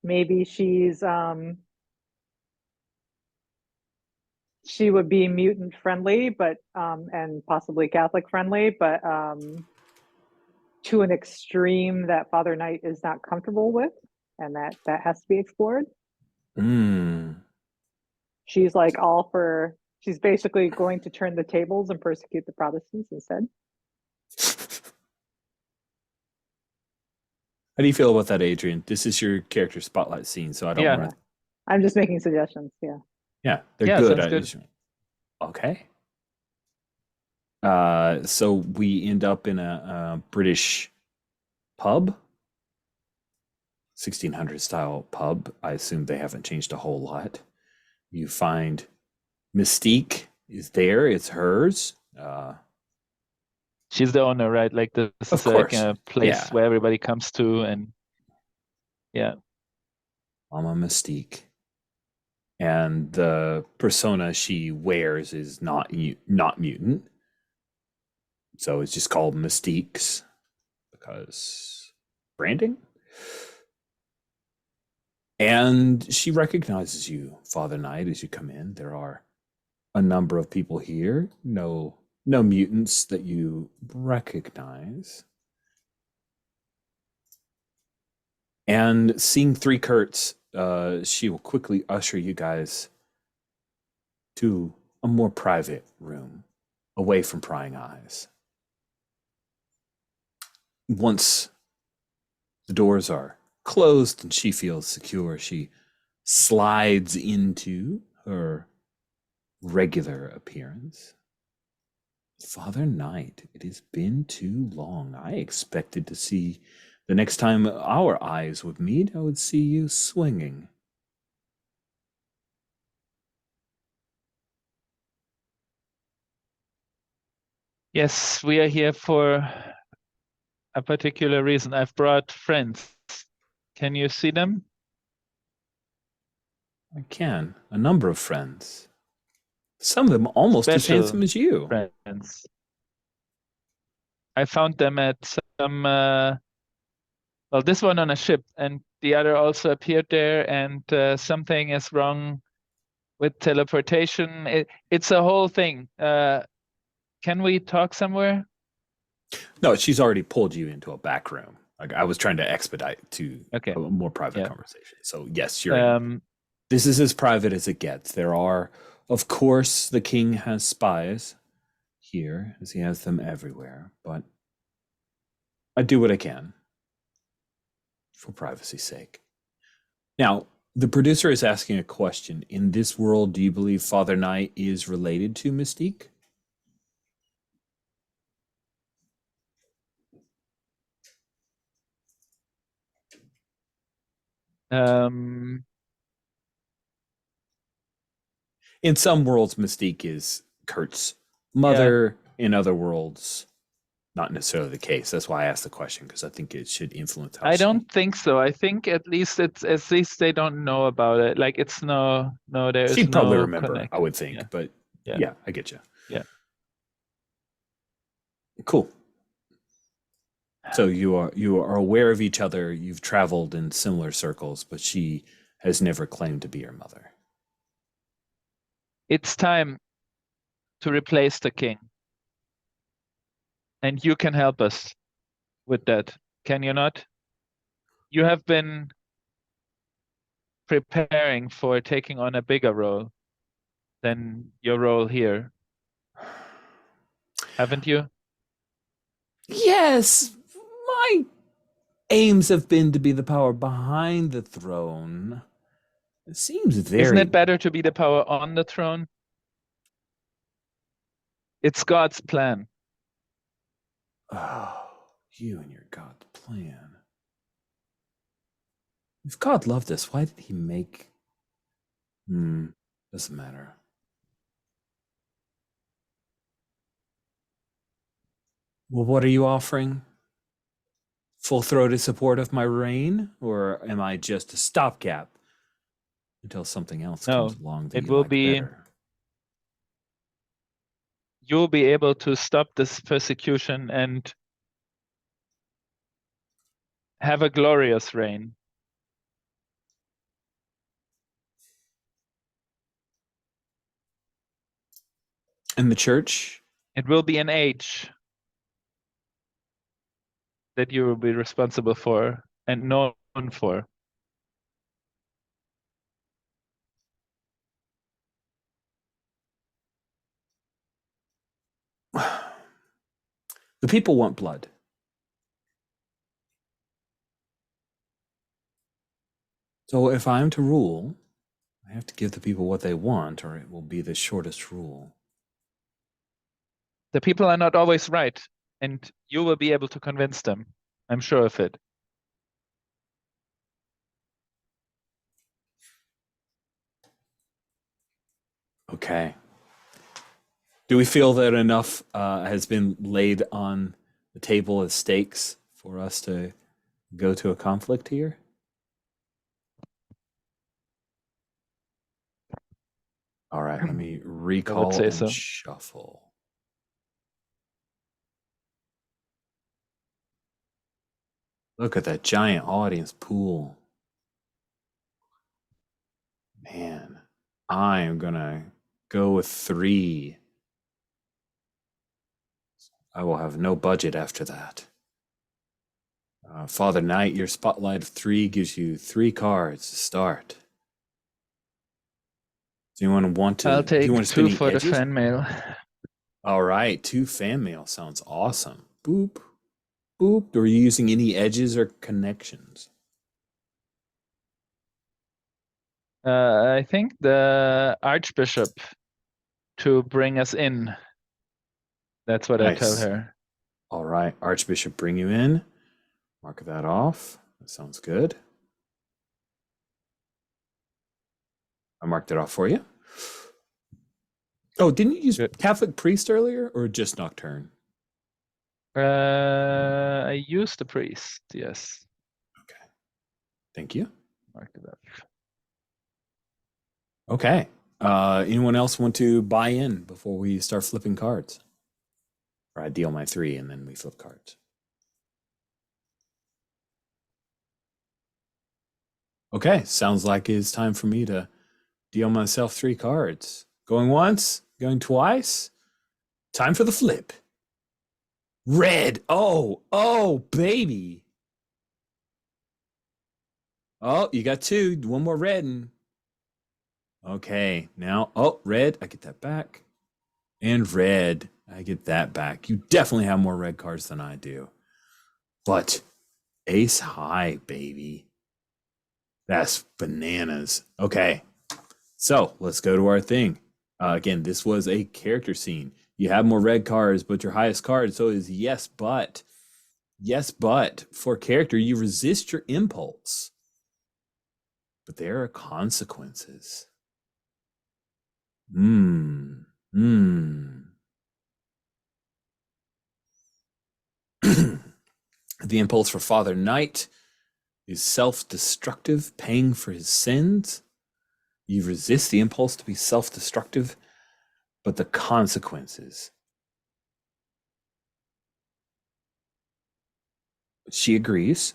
Maybe she would be mutant friendly, but and possibly Catholic friendly, but to an extreme that Father Knight is not comfortable with, and that has to be explored. She's like she's basically going to turn the tables and persecute the Protestants instead. How do you feel about that, Adrian? This is your character spotlight scene, so I don't want to I'm just making suggestions. Yeah. Yeah, they're Yeah, good. sounds good. Okay. So we end up in a British pub, 1600 style pub. I assume they haven't changed a whole lot. You find Mystique is there. It's hers. She's the owner, right? Like this Of is like course. a place Yeah. where everybody comes to, and yeah. Mama Mystique. And the persona she wears is not mutant. So it's just called Mystiques because branding. And she recognizes you, Father Knight, as you come in. There are a number of people here. No mutants that you recognize. And seeing three Kurtz, she will quickly usher you guys to a more private room, away from prying eyes. Once the doors are closed and she feels secure, she slides into her regular appearance. Father Knight, it has been too long. I expected to see the next time our eyes would meet, I would see you swinging. Yes, we are here for a particular reason. I've brought friends. Can you see them? I can. A number of friends. Some of them almost as Special handsome as you. friends. I found them at some, well, this one on a ship, and the other also appeared there, and something is wrong with teleportation. It's a whole thing. Can we talk somewhere? No, she's already pulled you into a back room. Like I was trying to expedite to Okay. a more private Yeah. conversation. So yes, you're in. This is as private as it gets. There are, of course, the king has spies here, as he has them everywhere, but I do what I can for privacy's sake. Now, the producer is asking a question. In this world, do you believe Father Knight is related to Mystique? In some worlds, Mystique is Kurt's mother. In other worlds, not necessarily the case. That's why I asked the question, because I think it should influence how I don't think so. I think at least they don't know about it. Like it's there's she'd probably no remember, connect. I would think. Yeah. But Yeah. yeah, I get you. Yeah. Cool. So you are aware of each other. You've traveled in similar circles, but she has never claimed to be your mother. It's time to replace the king. And you can help us with that. Can you not? You have been preparing for taking on a bigger role than your role here, haven't you? Yes, my aims have been to be the power behind the throne. It seems very... Isn't it better to be the power on the throne? It's God's plan. Oh, you and your God's plan. If God loved us, why did he make... doesn't matter. Well, what are you offering? Full-throated support of my reign? Or am I just a stopgap until something else comes along that it you will like be better? You'll be able to stop this persecution and have a glorious reign. And the church? It will be an age that you will be responsible for and known for. The people want blood. So if I'm to rule, I have to give the people what they want, or it will be the shortest rule. The people are not always right, and you will be able to convince them. I'm sure of it. Okay. Do we feel that enough has been laid on the table as stakes for us to go to a conflict here? All right, let me recall say and so. shuffle. Look at that giant audience pool. Man, I am gonna go with 3. I will have no budget after that. Father Knight, your spotlight of 3 gives you 3 cards to start. Do you want to? I'll Do you take want to spin 2 any for the edges? fan mail. All right, 2 fan mail sounds awesome. Boop, boop. Are you using any edges or connections? I think the Archbishop to bring us in. That's what I tell Nice. her. All right, Archbishop, bring you in. Mark that off. That sounds good. I marked it off for you. Oh, didn't you use Good. Catholic priest earlier, or just nocturne? I used the priest, yes. Okay. Thank you. Mark it up. Okay. Anyone else want to buy in before we start flipping cards? Or I deal my 3 and then we flip cards. Okay, sounds like it's time for me to deal myself 3 cards. Going once, going twice. Time for the flip. Red. Oh, baby. Oh, you got 2. One more red. Okay, now, red. I get that back. And red. I get that back. You definitely have more red cards than I do. But ace high, baby. That's bananas. Okay, so let's go to our thing. Again, this was a character scene. You have more red cards, but your highest card, so is yes, but. Yes, but for character, you resist your impulse. But there are consequences. The impulse for Father Knight is self-destructive, paying for his sins. You resist the impulse to be self-destructive, but the consequences. She agrees.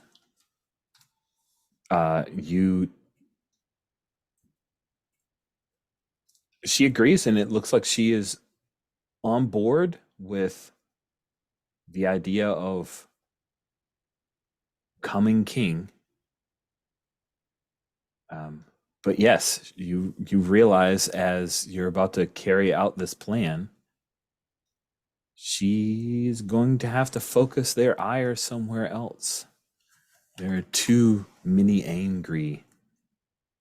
She agrees, and it looks like she is on board with the idea of coming king. But yes, you realize as you're about to carry out this plan, she's going to have to focus their ire somewhere else. There are too many angry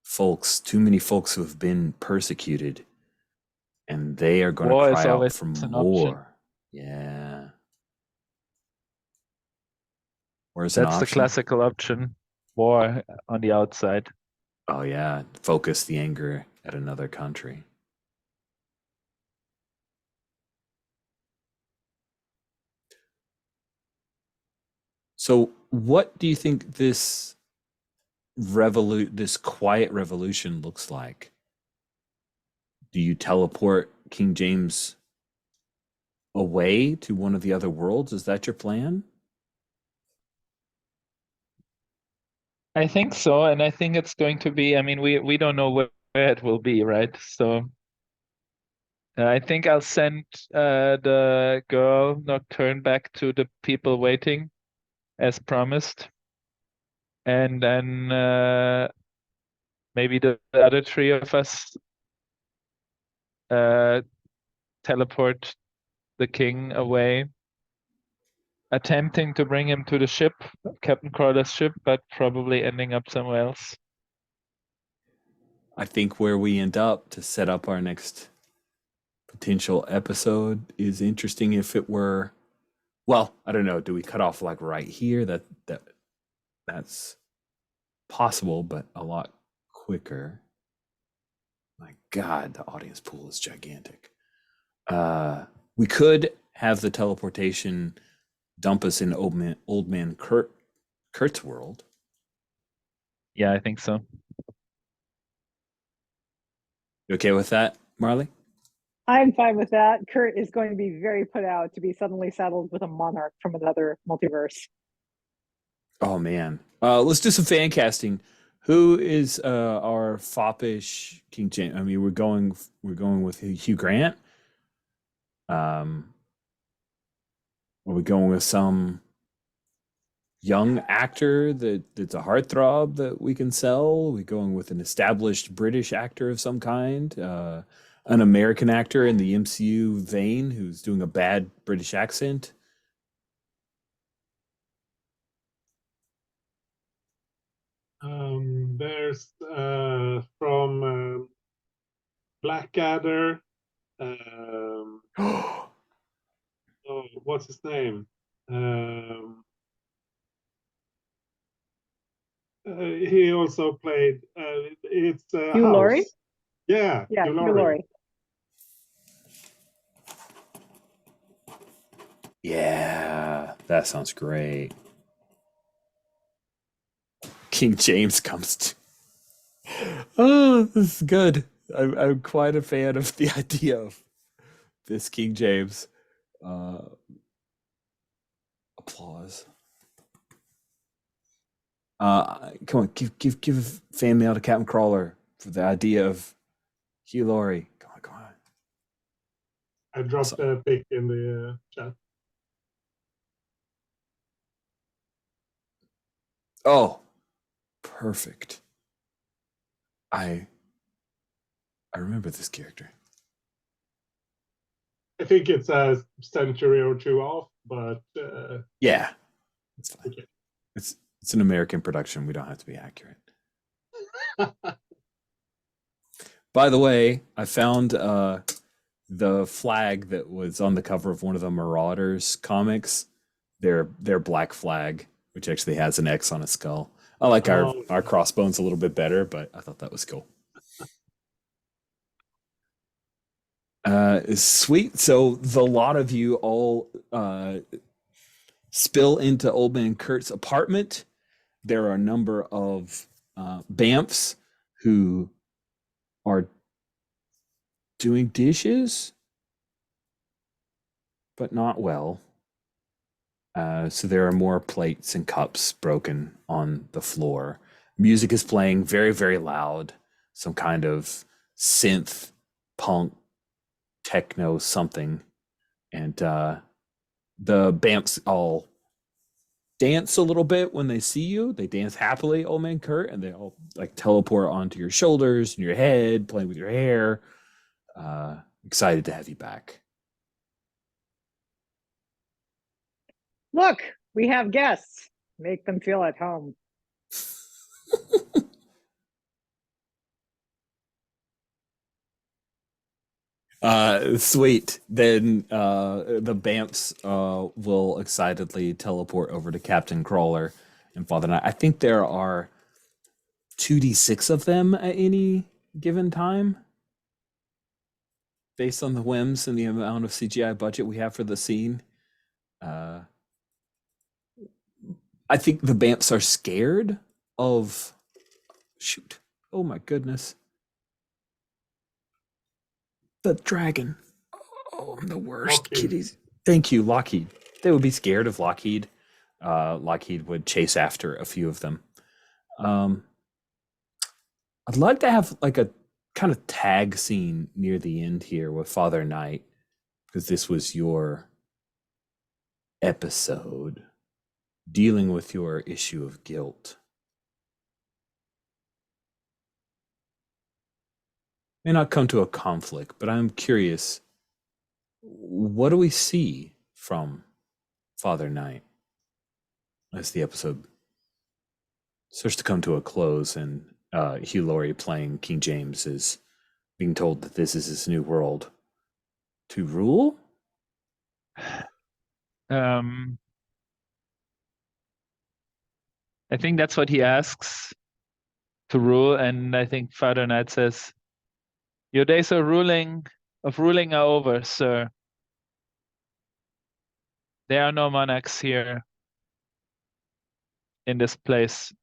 folks, too many folks who have been persecuted, and they are going to War is cry out always for an option. more. Yeah. Where's an That's the option? classical option. War on the outside. Oh yeah, focus the anger at another country. So, what do you think this quiet revolution looks like? Do you teleport King James away to one of the other worlds? Is that your plan? I think so, and I think it's going to be. I mean, we don't know where it will be, right? So I think I'll send the girl Nocturne back to the people waiting, as promised, and then maybe the other 3 of us teleport the king away, attempting to bring him to the ship, Captain Crawler's ship, but probably ending up somewhere else. I think where we end up to set up our next potential episode is interesting. If it were, well, I don't know. Do we cut off like right here? That's possible, but a lot quicker. My God, the audience pool is gigantic. We could have the teleportation dump us in old man Kurt's world. Yeah, I think so. You okay with that, Marley? I'm fine with that. Kurt is going to be very put out to be suddenly saddled with a monarch from another multiverse. Oh man, let's do some fan casting. Who is our foppish King James? I mean, we're going with Hugh Grant. Are we going with some young actor that's a heartthrob that we can sell? Are we going with an established British actor of some kind? An American actor in the MCU vein who's doing a bad British accent? There's from Blackadder. Oh, what's his name? He also played. It's Hugh House. Laurie? Yeah, Yeah, Hugh Hugh Laurie. Laurie. Yeah, that sounds great. King James comes to. Oh, this is good. I'm quite a fan of the idea of this King James. Applause. Come on, give fan mail to Captain Crawler for the idea of Hugh Laurie. Come on. I dropped a pic in the chat. Oh, perfect. I remember this character. I think it's a century or two off, but Yeah, it's fine. okay. It's an American production. We don't have to be accurate. By the way, I found the flag that was on the cover of one of the Marauders comics. Their black flag, which actually has an X on a skull. I like our crossbones a little bit better, but I thought that was cool. Sweet. So the lot of you all spill into Old Man Kurt's apartment. There are a number of Bamfs who are doing dishes, but not well. So there are more plates and cups broken on the floor. Music is playing very, very loud. Some kind of synth, punk, techno something. And the Bamfs all dance a little bit when they see you. They dance happily, Old Man Kurt, and they all like teleport onto your shoulders and your head, playing with your hair. Excited to have you back. Look, we have guests. Make them feel at home. Sweet. Then the Bamfs will excitedly teleport over to Captain Crawler and Father Knight. I think there are 2d6 of them at any given time, based on the whims and the amount of CGI budget we have for the scene. I think the Bamfs are scared of. Shoot! Oh my goodness! The dragon. Oh, I'm the worst. Lockheed. Kitties. Thank you, Lockheed. They would be scared of Lockheed. Lockheed would chase after a few of them. I'd like to have like a kind of tag scene near the end here with Father Knight, because this was your episode dealing with your issue of guilt. May not come to a conflict, but I'm curious, what do we see from Father Knight as the episode starts to come to a close and Hugh Laurie playing King James is being told that this is his new world to rule. I think that's what he asks, to rule, and I think Father Knight says, "Your days of ruling are over, sir. There are no monarchs here in this place. You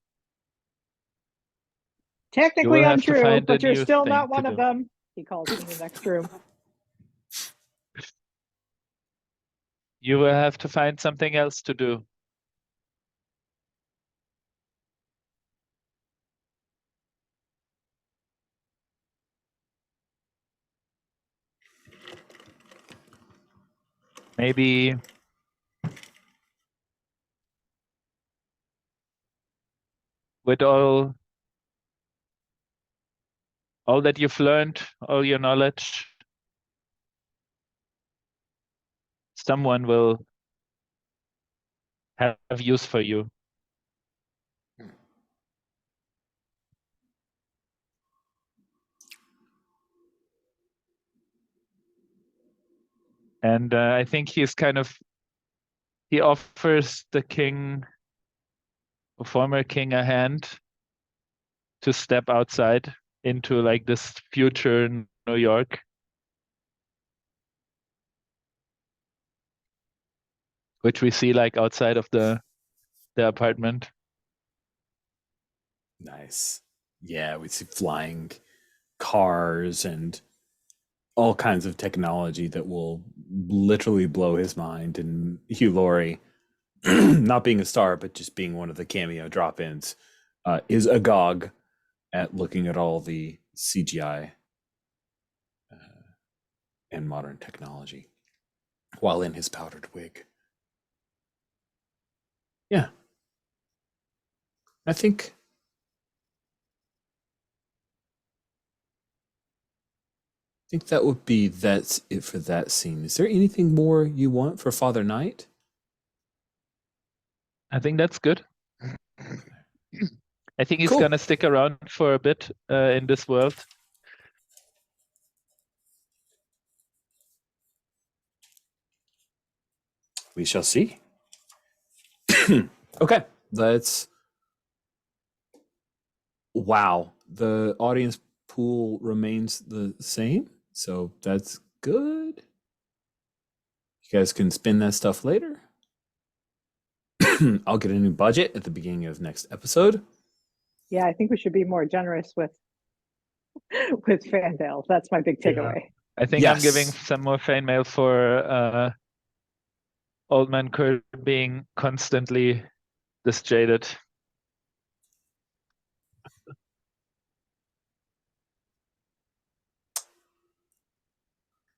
Technically will have to untrue, find a but you're new still thing not to one of do." them. He calls from the next room. You will have to find something else to do. Maybe with all that you've learned, all your knowledge, someone will have use for you. And I think he offers the former king, a hand to step outside into like this future New York, which we see like outside of the apartment. Nice. Yeah, we see flying cars and all kinds of technology that will literally blow his mind. And Hugh Laurie, not being a star, but just being one of the cameo drop-ins, is agog at looking at all the CGI and modern technology while in his powdered wig. Yeah. I think that would be that's it for that scene. Is there anything more you want for Father Knight? I think that's good. I think he's Cool. gonna stick around for a bit in this world. We shall see. Okay, let's. Wow, the audience pool remains the same, so that's good. You guys can spin that stuff later. I'll get a new budget at the beginning of next episode. Yeah, I think we should be more generous with Fandale. That's my big takeaway. I think I'm giving some more fan mail for Old Man Kurt being constantly this jaded.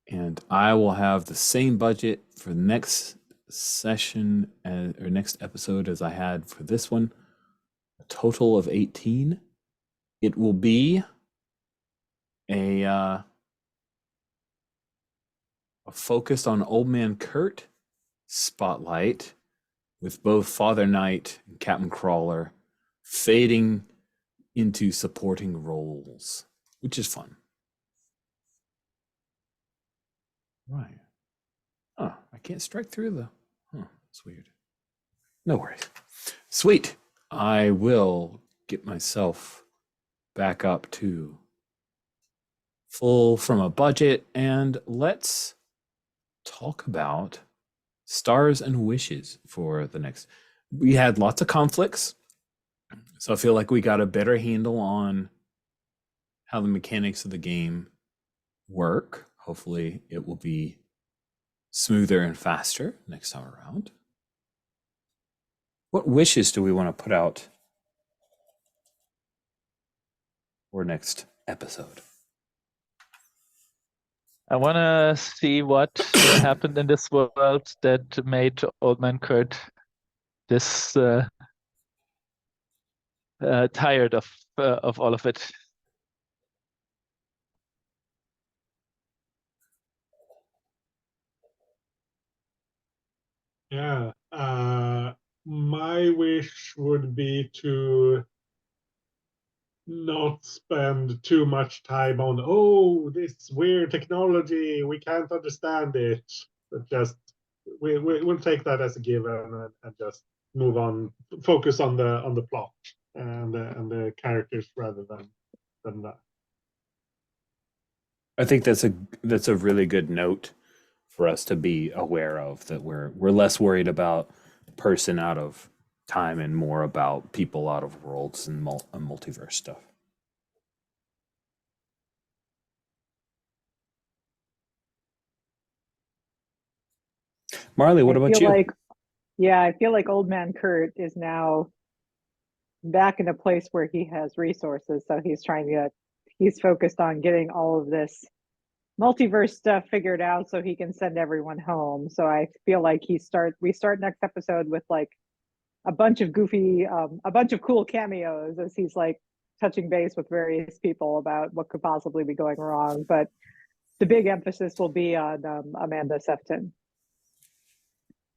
And I will have the same budget for the next session or next episode as I had for this one. A total of 18. It will be a focus on Old Man Kurt spotlight, with both Father Knight and Captain Crawler fading into supporting roles, which is fun. Right. Oh, I can't strike through the. It's weird. No worries. Sweet. I will get myself back up to full from a budget, and let's talk about stars and wishes for the next. We had lots of conflicts, so I feel like we got a better handle on how the mechanics of the game work. Hopefully, it will be smoother and faster next time around. What wishes do we want to put out for next episode? I want to see what happened in this world that made Old Man Kurt this tired of all of it. Yeah. My wish would be to not spend too much time on, oh, this weird technology, we can't understand it. But just we'll take that as a given and just move on, focus on the plot and the characters rather than that. I think that's a really good note for us to be aware of, that we're less worried about person out of time and more about people out of worlds and multiverse stuff. Marley, what about you? I feel like Old Man Kurt is now back in a place where he has resources, so he's focused on getting all of this multiverse stuff figured out so he can send everyone home. So I feel like we start next episode with like a bunch of cool cameos as he's like touching base with various people about what could possibly be going wrong. But the big emphasis will be on Amanda Sefton,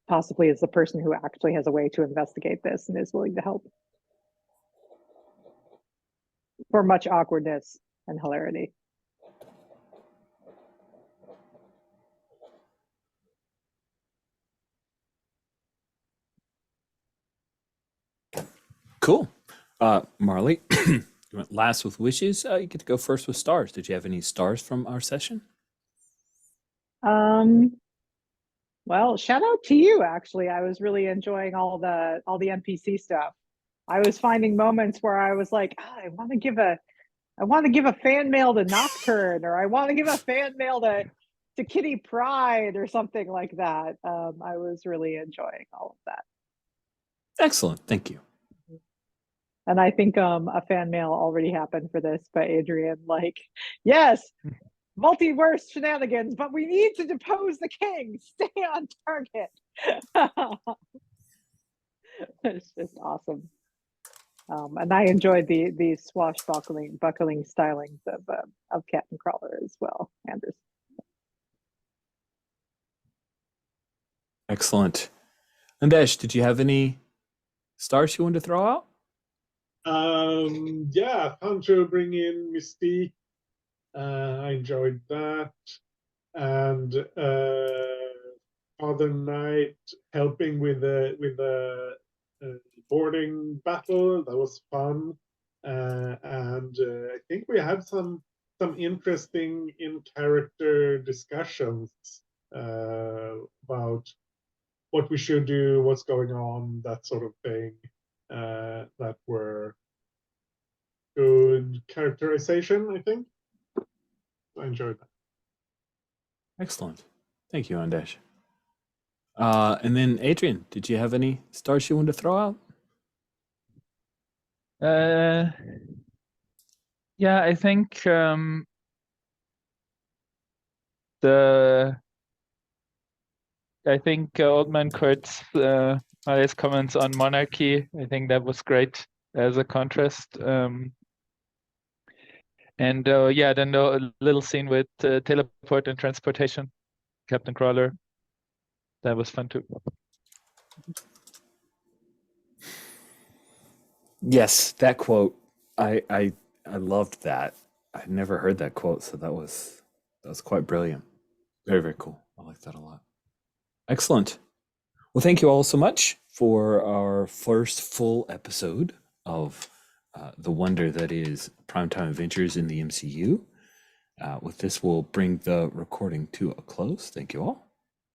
possibly as the person who actually has a way to investigate this and is willing to help. For much awkwardness and hilarity. Cool. Marley, you went last with wishes. You get to go first with stars. Did you have any stars from our session? Well, shout out to you, actually. I was really enjoying all the NPC stuff. I was finding moments where I was like, I want to give a fan mail to Nocturne, or I want to give a fan mail to Kitty Pryde or something like that. I was really enjoying all of that. Excellent. Thank you. And I think a fan mail already happened for this by Adrian. Like, yes, multiverse shenanigans, but we need to depose the king. Stay on target. It's just awesome. And I enjoyed the swashbuckling stylings of Captain Crawler as well, Anders. Excellent. Andesh, did you have any stars you wanted to throw out? Yeah, fun to bring in Mystique. I enjoyed that, and Father Knight helping with the boarding battle. That was fun, and I think we had some interesting in-character discussions about what we should do, what's going on, that sort of thing. That were good characterization, I think. I enjoyed that. Excellent. Thank you, Andesh. And then Adrian, did you have any stars you wanted to throw out? Yeah, I think Old Man Kurt's Marius comments on monarchy, I think that was great as a contrast. And then the little scene with teleport and transportation, Captain Crawler, that was fun too. Yes, that quote. I loved that. I'd never heard that quote, so that was quite brilliant. Very, very cool. I like that a lot. Excellent. Well, thank you all so much for our first full episode of the wonder that is Primetime Adventures in the MCU. With this, we'll bring the recording to a close. Thank you all.